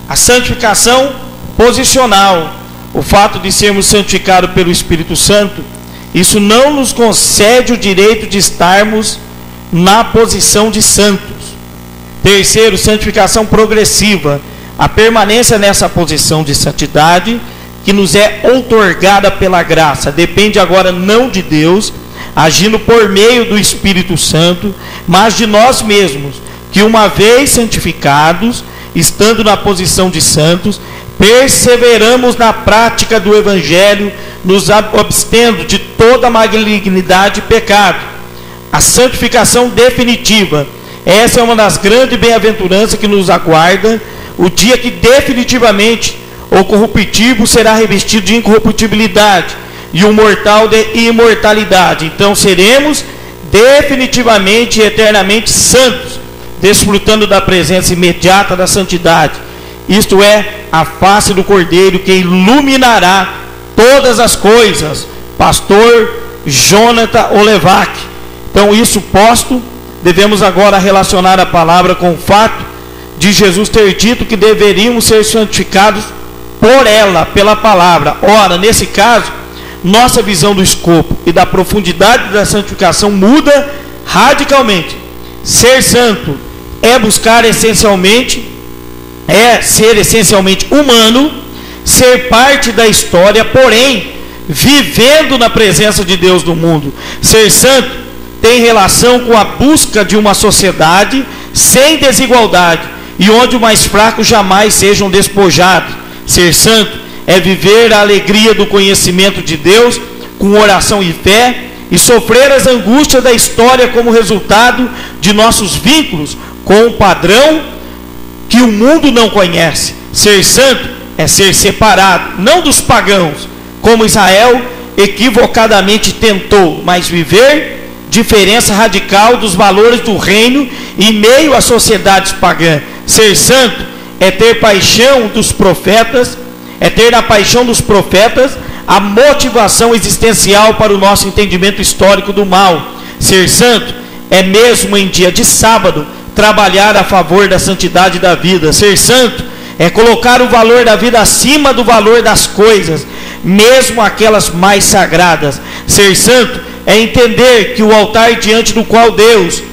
a santificação posicional. O fato de sermos santificados pelo Espírito Santo, isso não nos concede o direito de estarmos na posição de santos. Terceiro, santificação progressiva. A permanência nessa posição de santidade, que nos é outorgada pela graça, depende agora não de Deus, agindo por meio do Espírito Santo, mas de nós mesmos, que uma vez santificados, estando na posição de santos, perseveramos na prática do Evangelho, nos abstendo de toda malignidade e pecado. A santificação definitiva, essa é uma das grandes bem-aventuranças que nos aguarda, o dia que definitivamente o corruptível será revestido de incorruptibilidade e o mortal de imortalidade. Então seremos definitivamente e eternamente santos, desfrutando da presença imediata da santidade. Isto é, a face do Cordeiro que iluminará todas as coisas. Pastor Jonathan Olevac. Então, isso posto, devemos agora relacionar a palavra com o fato de Jesus ter dito que deveríamos ser santificados por ela, pela palavra. Ora, nesse caso, nossa visão do escopo e da profundidade da santificação muda radicalmente. Ser santo é buscar essencialmente, é ser essencialmente humano, ser parte da história, porém, vivendo na presença de Deus no mundo. Ser santo tem relação com a busca de uma sociedade sem desigualdade e onde os mais fracos jamais sejam despojados. Ser santo é viver a alegria do conhecimento de Deus com oração e fé e sofrer as angústias da história como resultado de nossos vínculos com um padrão que o mundo não conhece. Ser santo é ser separado, não dos pagãos, como Israel equivocadamente tentou, mas viver diferença radical dos valores do reino em meio às sociedades pagãs. Ser santo é ter paixão dos profetas, é ter na paixão dos profetas a motivação existencial para o nosso entendimento histórico do mal. Ser santo é mesmo em dia de sábado trabalhar a favor da santidade da vida. Ser santo é colocar o valor da vida acima do valor das coisas, mesmo aquelas mais sagradas. Ser santo é entender que o altar diante do qual Deus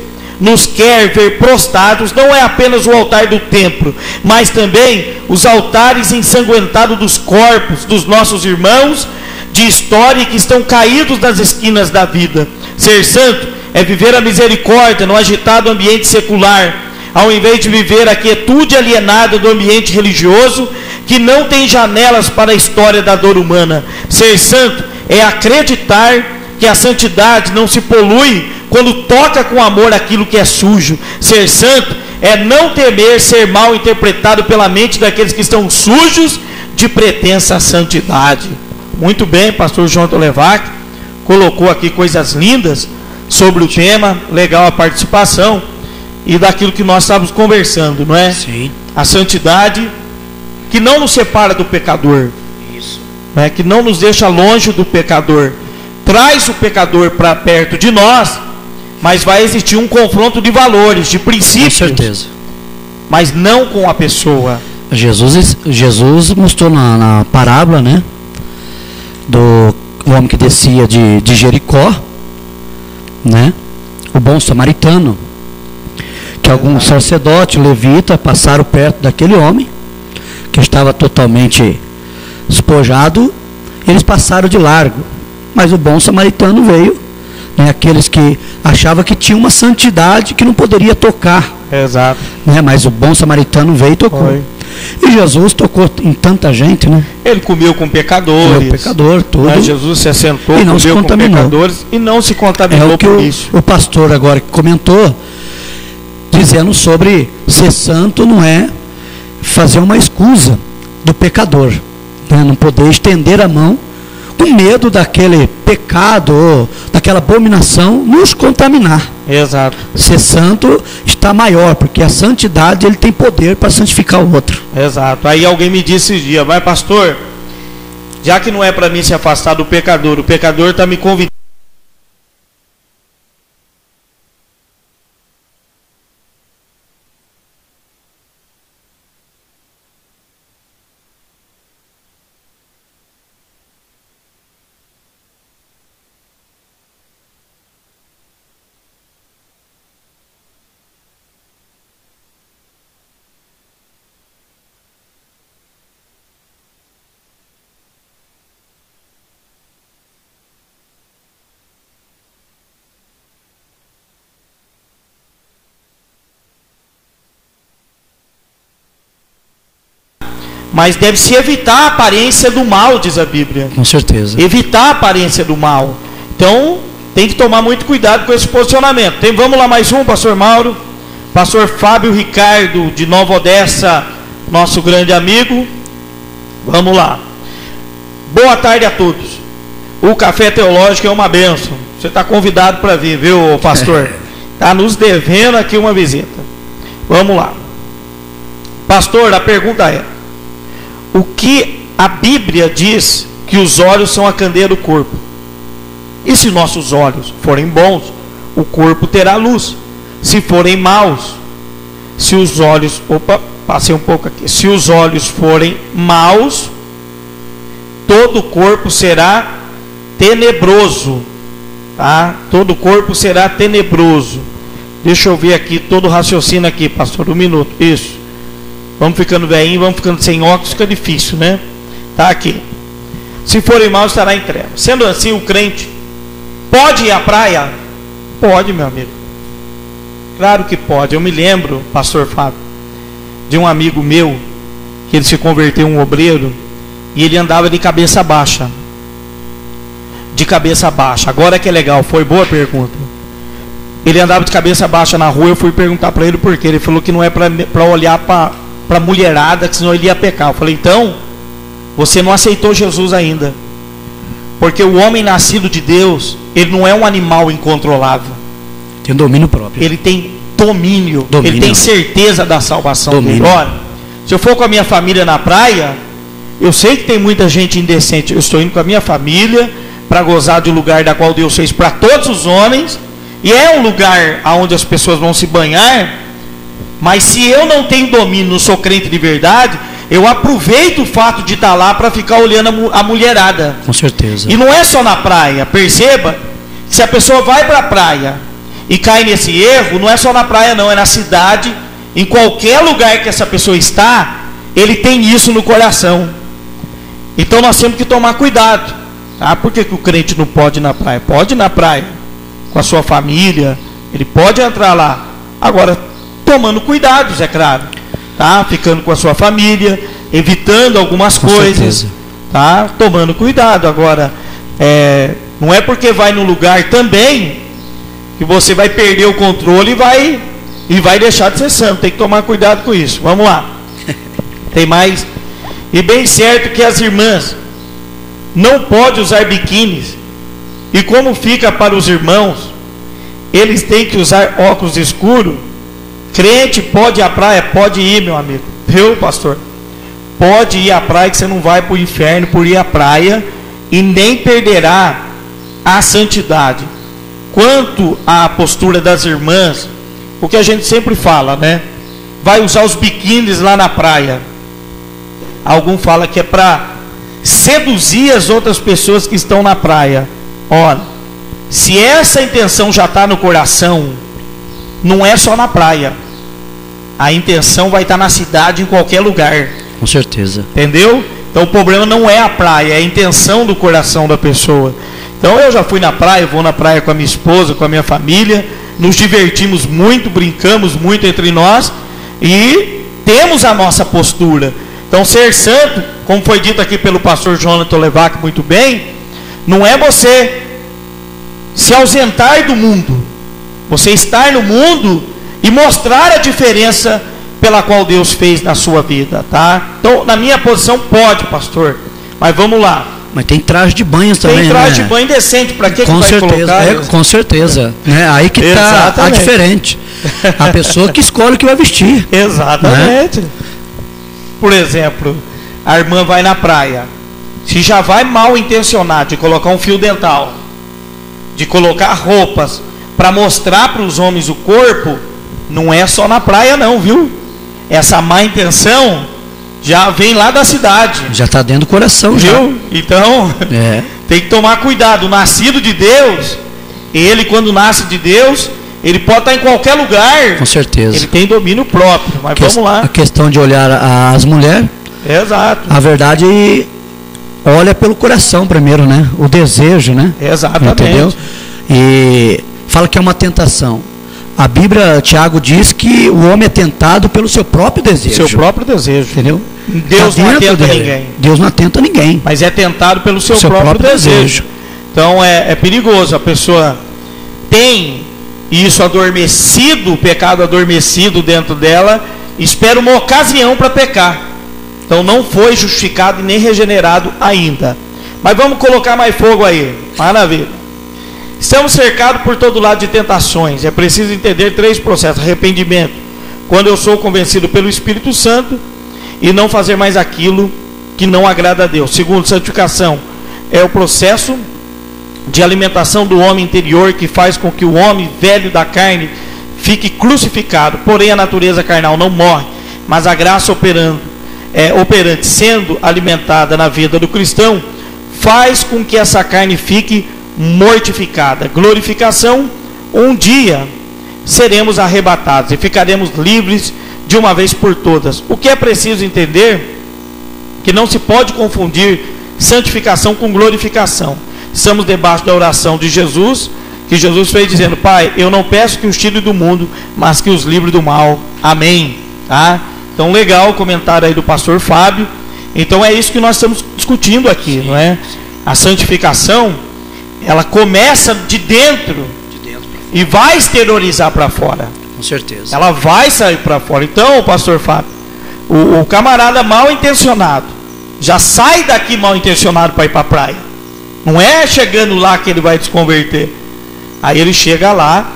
nos quer ver prostrados não é apenas o altar do templo, mas também os altares ensanguentados dos corpos dos nossos irmãos de história que estão caídos nas esquinas da vida. Ser santo é viver a misericórdia no agitado ambiente secular, ao invés de viver a quietude alienada do ambiente religioso que não tem janelas para a história da dor humana. Ser santo é acreditar que a santidade não se polui quando toca com amor aquilo que é sujo. Ser santo é não temer ser mal interpretado pela mente daqueles que estão sujos de pretensa santidade. Muito bem, pastor João Tolevac colocou aqui coisas lindas sobre o tema, legal a participação e daquilo que nós estávamos conversando, não é? Sim. A santidade que não nos separa do pecador. Isso. Não é? Que não nos deixa longe do pecador. Traz o pecador para perto de nós, mas vai existir um confronto de valores, de princípios. Com certeza. Mas não com a pessoa. Jesus mostrou na parábola, né, do homem que descia de Jericó, né, o bom samaritano, que alguns sacerdotes, levita, passaram perto daquele homem que estava totalmente despojado, eles passaram de largo, mas o bom samaritano veio, né, aqueles que achavam que tinha uma santidade que não poderia tocar. Exato. Né, mas o bom samaritano veio e tocou. Foi. E Jesus tocou em tanta gente, né? Ele comeu com pecadores. Comeu pecador, tudo. Mas Jesus se assentou, e não se comeu com contaminou. pecadores e não se contaminou É o que por isso. o pastor agora comentou, dizendo sobre ser santo não é fazer uma escusa do pecador, né? Não poder estender a mão com medo daquele pecado, ou daquela abominação nos contaminar. Exato. Ser santo está maior, porque a santidade ele tem poder para santificar o outro. Exato. Aí alguém me disse esse dia, vai pastor, já que não é para mim se afastar do pecador, o pecador está me convidando. Mas deve-se evitar a aparência do mal, diz a Bíblia. Com certeza. Evitar a aparência do mal. Então, tem que tomar muito cuidado com esse posicionamento. Vamos lá mais um, pastor Mauro. Pastor Fábio Ricardo, de Nova Odessa, nosso grande amigo. Vamos lá. Boa tarde a todos. O Café Teológico é uma bênção. Você está convidado para vir, viu, pastor? Está nos devendo aqui uma visita. Vamos lá. Pastor, a pergunta é: o que a Bíblia diz que os olhos são a candeia do corpo? E se nossos olhos forem bons, o corpo terá luz. Se forem maus, se os olhos... Opa, passei um pouco aqui. Se os olhos forem maus, todo o corpo será tenebroso. Tá? Todo o corpo será tenebroso. Deixa eu ver aqui todo o raciocínio aqui, pastor, um minuto. Isso. Vamos ficando velhinho, vamos ficando sem óculos, fica difícil, né? Tá aqui. Se forem maus, estará em trevas. Sendo assim, o crente pode ir à praia? pode, meu amigo. Claro que pode. Eu me lembro, pastor Fábio, de um amigo meu, que ele se converteu em um obreiro, e ele andava de cabeça baixa. De cabeça baixa. Agora que é legal, foi boa pergunta. Ele andava de cabeça baixa na rua, eu fui perguntar para ele por quê. Ele falou que não é para olhar para mulherada, que senão ele ia pecar. Eu falei, então, você não aceitou Jesus ainda. Porque o homem nascido de Deus, ele não é um animal incontrolável. Tem domínio próprio. Ele tem domínio. Ele tem certeza da salvação dele. Olha, se eu for com a minha família na praia, eu sei que tem muita gente indecente. Eu estou indo com a minha família para gozar de um lugar da qual Deus fez para todos os homens. E é um lugar onde as pessoas vão se banhar. Mas se eu não tenho domínio, não sou crente de verdade, eu aproveito o fato de estar lá para ficar olhando a mulherada. Com certeza. E não é só na praia. Perceba, se a pessoa vai para a praia e cai nesse erro, não é só na praia não, é na cidade, em qualquer lugar que essa pessoa está, ele tem isso no coração. Então nós temos que tomar cuidado. Tá? Por que o crente não pode ir na praia? Pode ir na praia com a sua família, ele pode entrar lá. Agora, tomando cuidados, é claro. Tá? Ficando com a sua família, evitando algumas coisas, tá? Tomando cuidado. Agora, não é porque vai num lugar também que você vai perder o controle e vai deixar de ser santo. Tem que tomar cuidado com isso. Vamos lá. Tem mais. E bem certo que as irmãs não podem usar biquínis. E como fica para os irmãos, eles têm que usar óculos escuros. Crente pode ir à praia? Pode ir, meu amigo. Viu, pastor? Pode ir à praia, que você não vai para o inferno por ir à praia e nem perderá a santidade. Quanto à postura das irmãs, o que a gente sempre fala, né? Vai usar os biquínis lá na praia. Algum fala que é para seduzir as outras pessoas que estão na praia. Olha, se essa intenção já está no coração, não é só na praia. A intenção vai estar na cidade, em qualquer lugar. Com certeza. Entendeu? Então o problema não é a praia, é a intenção do coração da pessoa. Então eu já fui na praia, vou na praia com a minha esposa, com a minha família, nos divertimos muito, brincamos muito entre nós e temos a nossa postura. Então ser santo, como foi dito aqui pelo pastor Jonathan Levac muito bem, não é você se ausentar do mundo, você estar no mundo e mostrar a diferença pela qual Deus fez na sua vida, tá? Então, na minha posição, pode, pastor. Mas vamos lá. Mas tem traje de banho também, né? Tem traje de banho decente. Para que vai colocar? Com certeza. Né? Aí que está a diferente. A pessoa que escolhe o que vai vestir. Exatamente. Né? Por exemplo, a irmã vai na praia. Se já vai mal intencionado de colocar um fio dental, de colocar roupas para mostrar para os homens o corpo, não é só na praia não, viu? Essa má intenção já vem lá da cidade. Já está dentro do coração, viu? Já. Então, tem que tomar cuidado. O nascido de Deus, ele quando nasce de Deus, ele pode estar em qualquer lugar. Com certeza. Ele tem domínio próprio. Mas vamos lá. A questão de olhar as mulheres. Exato. A verdade, olha pelo coração primeiro, né? O desejo, né? Exatamente. Entendeu? E fala que é uma tentação. A Bíblia, Tiago diz que o homem é tentado pelo seu próprio desejo. Seu próprio desejo. Entendeu? Deus não atenta ninguém. Deus não atenta ninguém. Mas é tentado pelo seu próprio desejo. Então é perigoso. A pessoa tem isso adormecido, o pecado adormecido dentro dela, espera uma ocasião para pecar. Então não foi justificado e nem regenerado ainda. Mas vamos colocar mais fogo aí. Maravilha. Estamos cercados por todo lado de tentações. É preciso entender 3 processos. Arrependimento, quando eu sou convencido pelo Espírito Santo e não fazer mais aquilo que não agrada a Deus. Segundo, santificação, é o processo de alimentação do homem interior que faz com que o homem velho da carne fique crucificado. Porém a natureza carnal não morre, mas a graça operante sendo alimentada na vida do cristão faz com que essa carne fique mortificada. Glorificação, um dia seremos arrebatados e ficaremos livres de uma vez por todas. O que é preciso entender que não se pode confundir santificação com glorificação. Estamos debaixo da oração de Jesus, que Jesus fez dizendo: Pai, eu não peço que os tire do mundo, mas que os livre do mal. Amém. Tá? Então, legal o comentário aí do pastor Fábio. Então é isso que nós estamos discutindo aqui, não é? A santificação, ela começa de dentro e vai exteriorizar para fora. Com certeza. Ela vai sair para fora. Então, pastor Fábio, o camarada mal intencionado já sai daqui mal intencionado para ir para a praia. Não é chegando lá que ele vai desconverter. Aí ele chega lá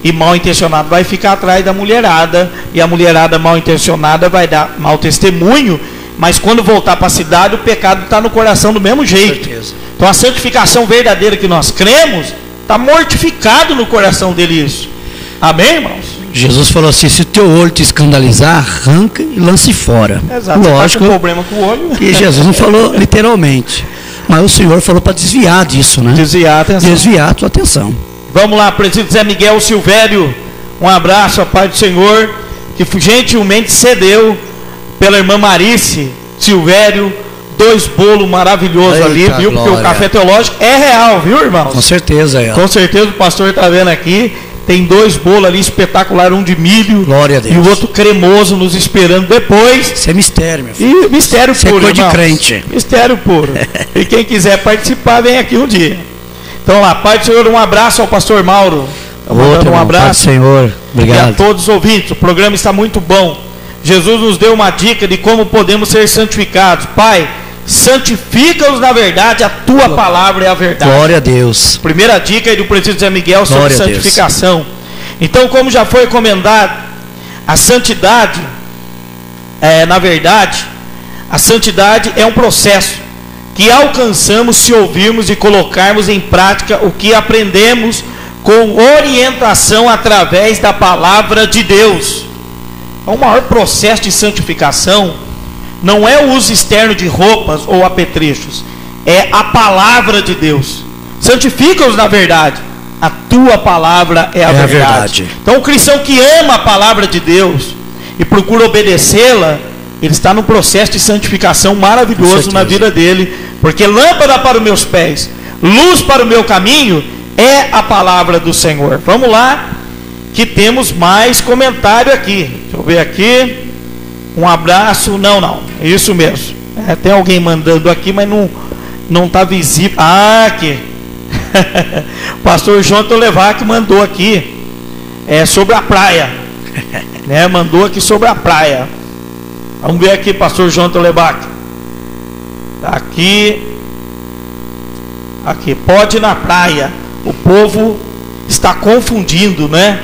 e mal intencionado vai ficar atrás da mulherada, e a mulherada mal intencionada vai dar mau testemunho, mas quando voltar para a cidade o pecado está no coração do mesmo jeito. Então a santificação verdadeira que nós cremos está mortificado no coração dele isso. Amém, irmãos? Jesus falou assim: se o teu olho te escandalizar, arranca e lance fora. Exato. Lógico, tá com problema com o olho. que Jesus não falou literalmente, mas o Senhor falou para desviar disso, né? Desviar a atenção. Desviar a tua atenção. Vamos lá, presídio Zé Miguel Silvério, um abraço à paz do Senhor, que gentilmente cedeu pela irmã Marice Silvério 2 bolos maravilhosos ali, viu? Glória. Porque o café teológico é real, viu, irmãos? Com certeza é. Com certeza o pastor está vendo aqui. Tem 2 bolos ali espetaculares, um de milho, glória a Deus, e o outro cremoso nos esperando depois. Isso é mistério, meu filho. E mistério isso puro, é coisa de crente. Mistério puro. E quem quiser participar, vem aqui um dia. Então lá, Pai do Senhor, um abraço ao pastor Mauro. Um abraço, Pai do Senhor. Obrigado. E a todos os ouvintes. O programa está muito bom. Jesus nos deu uma dica de como podemos ser santificados. Pai, santifica-os na verdade, a tua palavra é a verdade. Glória a Deus. Primeira dica aí do presídio Zé Miguel sobre glória santificação. Então, como já foi comentado, a santidade, na verdade, a santidade é um processo que alcançamos se ouvirmos e colocarmos em prática o que aprendemos com orientação através da palavra de Deus. O maior processo de santificação não é o uso externo de roupas ou apetrechos, é a palavra de Deus. Santifica-os na verdade, a tua palavra é a verdade. Então o cristão que ama a palavra de Deus e procura obedecê-la, ele está num processo de santificação maravilhoso na vida dele, porque lâmpada para os meus pés, luz para o meu caminho é a palavra do Senhor. Vamos lá, que temos mais comentário aqui. Deixa eu ver aqui. Um abraço. Não, é isso mesmo. Tem alguém mandando aqui, mas não está visível. Aqui. O pastor Jonathan Levac mandou aqui. Sobre a praia. Mandou aqui sobre a praia. Vamos ver aqui, pastor Jonathan Levac. Aqui. Pode ir na praia. O povo está confundindo, né?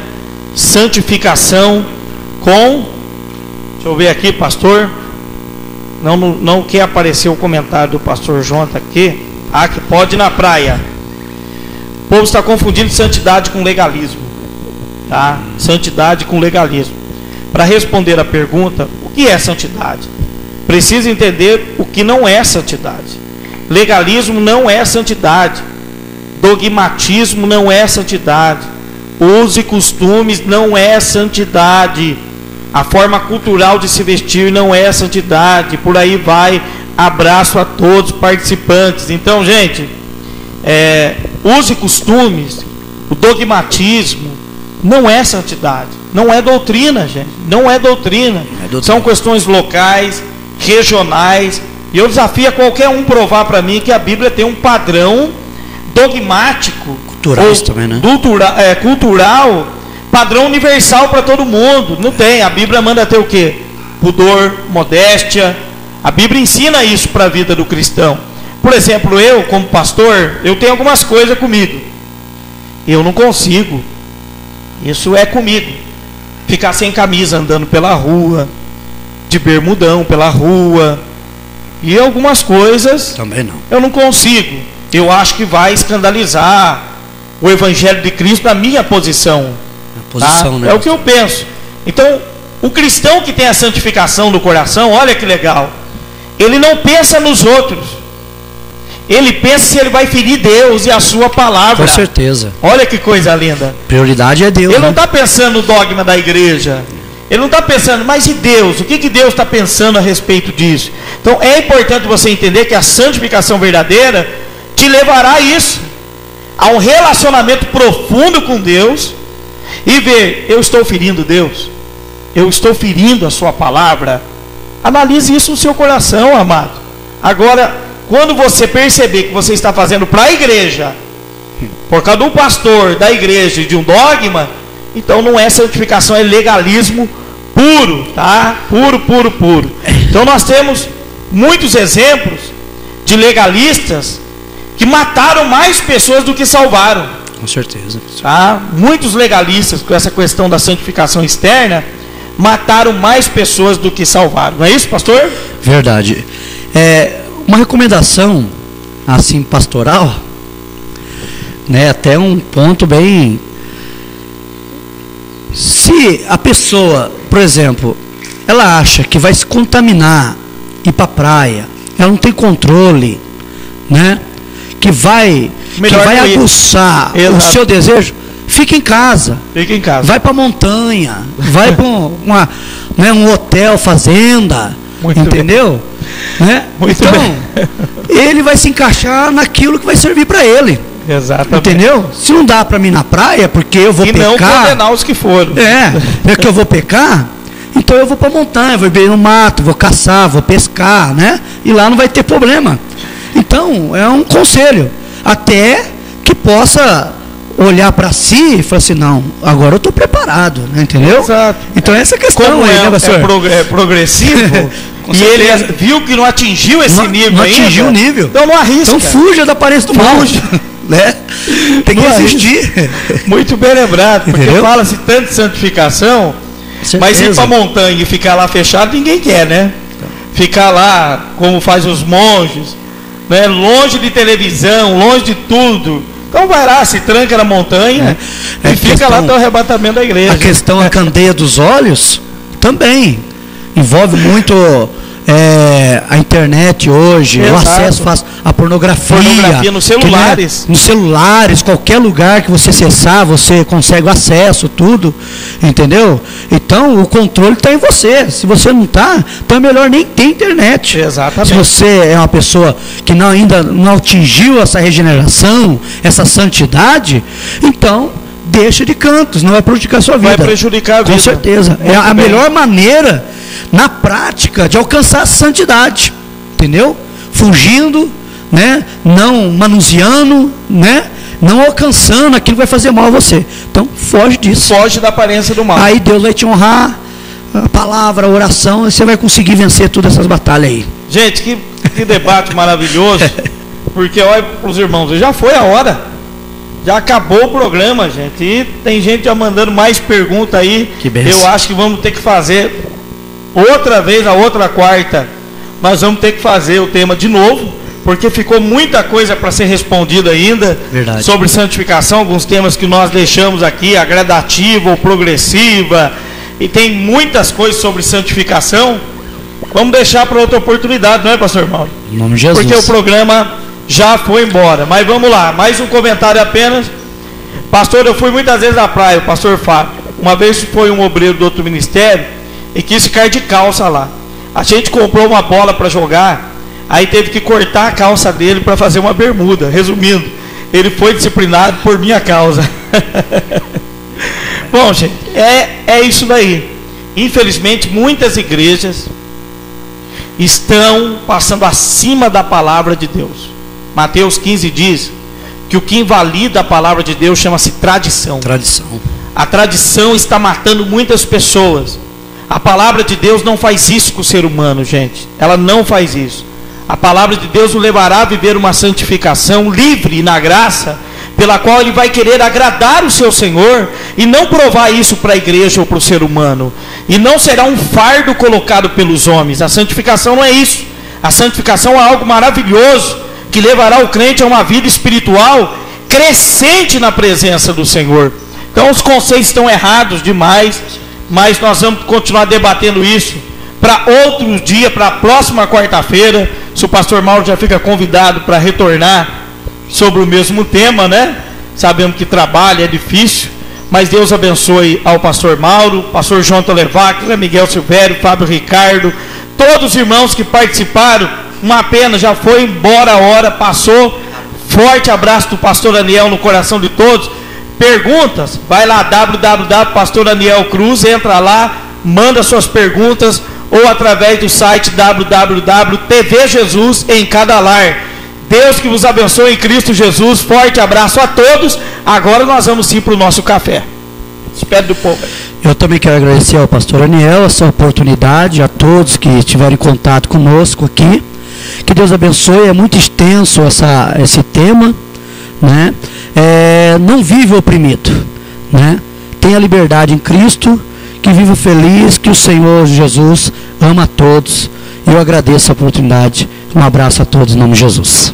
Santificação com... Deixa eu ver aqui, pastor. Não quer aparecer o comentário do pastor Jonathan aqui. Que pode ir na praia. O povo está confundindo santidade com legalismo. Tá? Santidade com legalismo. Para responder a pergunta, o que é santidade? Precisa entender o que não é santidade. Legalismo não é santidade. Dogmatismo não é santidade. Usos e costumes não é santidade. A forma cultural de se vestir não é santidade. Por aí vai. Abraço a todos os participantes. Então, gente, usos e costumes, o dogmatismo não é santidade. Não é doutrina, gente. Não é doutrina. São questões locais, regionais. E eu desafio a qualquer um provar para mim que a Bíblia tem um padrão dogmático, cultural, padrão universal para todo mundo. Não tem. A Bíblia manda ter o quê? Pudor, modéstia. A Bíblia ensina isso para a vida do cristão. Por exemplo, eu como pastor, eu tenho algumas coisas comigo. Eu não consigo. Isso é comigo. Ficar sem camisa andando pela rua, de bermudão pela rua. E algumas coisas também não. Eu não consigo. Eu acho que vai escandalizar o Evangelho de Cristo na minha posição. Né? É o que eu penso. Então, o cristão que tem a santificação do coração, olha que legal. Ele não pensa nos outros. Ele pensa se ele vai ferir Deus e a sua palavra. Com certeza. Olha que coisa linda. Prioridade é Deus. Ele não está pensando no dogma da igreja. Ele não está pensando, mas e Deus? O que Deus está pensando a respeito disso? Então é importante você entender que a santificação verdadeira te levará a isso. a um relacionamento profundo com Deus e ver, eu estou ferindo Deus, eu estou ferindo a sua palavra. Analise isso no seu coração, amado. Agora, quando você perceber que você está fazendo para a igreja, por causa de um pastor da igreja e de um dogma, então não é santificação, é legalismo puro, tá? Puro, puro, puro. Então nós temos muitos exemplos de legalistas que mataram mais pessoas do que salvaram. Com certeza. Tá? Muitos legalistas, com essa questão da santificação externa, mataram mais pessoas do que salvaram. Não é isso, pastor? Verdade. Uma recomendação, assim, pastoral, né, até um ponto bem... Se a pessoa, por exemplo, ela acha que vai se contaminar, ir para a praia, ela não tem controle, né? Que vai aguçar o seu desejo, fica em casa. Fica em casa. Vai para a montanha, vai para um hotel, fazenda, muito entendeu? Né? Muito então, bem. Ele vai se encaixar naquilo que vai servir para ele. Exatamente. Entendeu? Se não dá para mim na praia, porque eu vou pecar. E não condenar os que foram. Porque eu vou pecar, então eu vou para a montanha, vou beber no mato, vou caçar, vou pescar, né? E lá não vai ter problema. Então, é um conselho. Até que possa olhar para si e falar assim, não, agora eu estou preparado, né? Entendeu? Exato. Então essa é a questão. Como aí, né, é progressivo, e ele viu que não atingiu esse nível ainda. Não atingiu o nível. Então não arrisca. Então fuja da aparência do mal. Né? Tem que resistir. Muito bem lembrado, porque entendeu? Fala-se tanto de santificação, mas ir para a montanha e ficar lá fechado, ninguém quer, né? Ficar lá, como faz os monges, né? Longe de televisão, longe de tudo. Então vai lá, se tranca na montanha e fica lá até o arrebatamento da igreja. A questão da candeia dos olhos também envolve muito a internet hoje, o acesso fácil à pornografia nos celulares. Nos celulares, qualquer lugar que você acessar, você consegue o acesso, tudo, entendeu? Então o controle está em você. Se você não está, então é melhor nem ter internet. Exatamente. Se você é uma pessoa que ainda não atingiu essa regeneração, essa santidade, então deixa de cantos, não vai prejudicar a sua vida. Vai prejudicar a vida. Com certeza. É a melhor maneira, na prática, de alcançar a santidade. Entendeu? Fugindo, né? Não manuseando, né? Não alcançando aquilo que vai fazer mal a você. Então, foge disso. Foge da aparência do mal. Aí Deus vai te honrar, a palavra, a oração, e você vai conseguir vencer todas essas batalhas aí. Gente, que debate maravilhoso. Porque, olha para os irmãos, já foi a hora. Já acabou o programa, gente. E tem gente já mandando mais perguntas aí. Que benção. Eu acho que vamos ter que fazer outra vez, a outra quarta. Nós vamos ter que fazer o tema de novo, porque ficou muita coisa para ser respondida ainda. Verdade. Sobre santificação, alguns temas que nós deixamos aqui, a gradativa ou progressiva. E tem muitas coisas sobre santificação. Vamos deixar para outra oportunidade, não é, pastor Mauro? Em nome de Jesus. Porque o programa já foi embora, mas vamos lá, mais um comentário apenas. Pastor, eu fui muitas vezes à praia, o pastor Fábio. Uma vez foi um obreiro do outro ministério e quis ficar de calça lá. A gente comprou uma bola para jogar, aí teve que cortar a calça dele para fazer uma bermuda. Resumindo, ele foi disciplinado por minha causa. Bom, gente, é isso daí. Infelizmente, muitas igrejas estão passando acima da palavra de Deus. Mateus 15 diz que o que invalida a palavra de Deus chama-se tradição. A tradição está matando muitas pessoas. A palavra de Deus não faz isso com o ser humano, gente. Ela não faz isso. A palavra de Deus o levará a viver uma santificação livre na graça, pela qual ele vai querer agradar o seu Senhor e não provar isso para a igreja ou para o ser humano. E não será um fardo colocado pelos homens. A santificação não é isso. A santificação é algo maravilhoso, que levará o crente a uma vida espiritual crescente na presença do Senhor. Então os conceitos estão errados demais, mas nós vamos continuar debatendo isso para outro dia, para a próxima quarta-feira. Se o pastor Mauro já fica convidado para retornar sobre o mesmo tema, né? Sabemos que trabalho é difícil, mas Deus abençoe ao pastor Mauro, pastor João Tolevac, Miguel Silvério, Fábio Ricardo, todos os irmãos que participaram. Uma pena, já foi embora a hora, passou. Forte abraço do pastor Aniel no coração de todos. Perguntas, vai lá, www.pastor Aniel Cruz, entra lá, manda suas perguntas, ou através do site www.tv Jesus em cada lar. Deus que vos abençoe em Cristo Jesus. Forte abraço a todos. Agora nós vamos sim para o nosso café. Despede do povo. Eu também quero agradecer ao pastor Aniel essa oportunidade, a todos que estiveram em contato conosco aqui. Que Deus abençoe. É muito extenso esse tema, né? Não vive oprimido, né? Tenha liberdade em Cristo, que viva feliz, que o Senhor Jesus ama a todos. Eu agradeço a oportunidade. Um abraço a todos em nome de Jesus.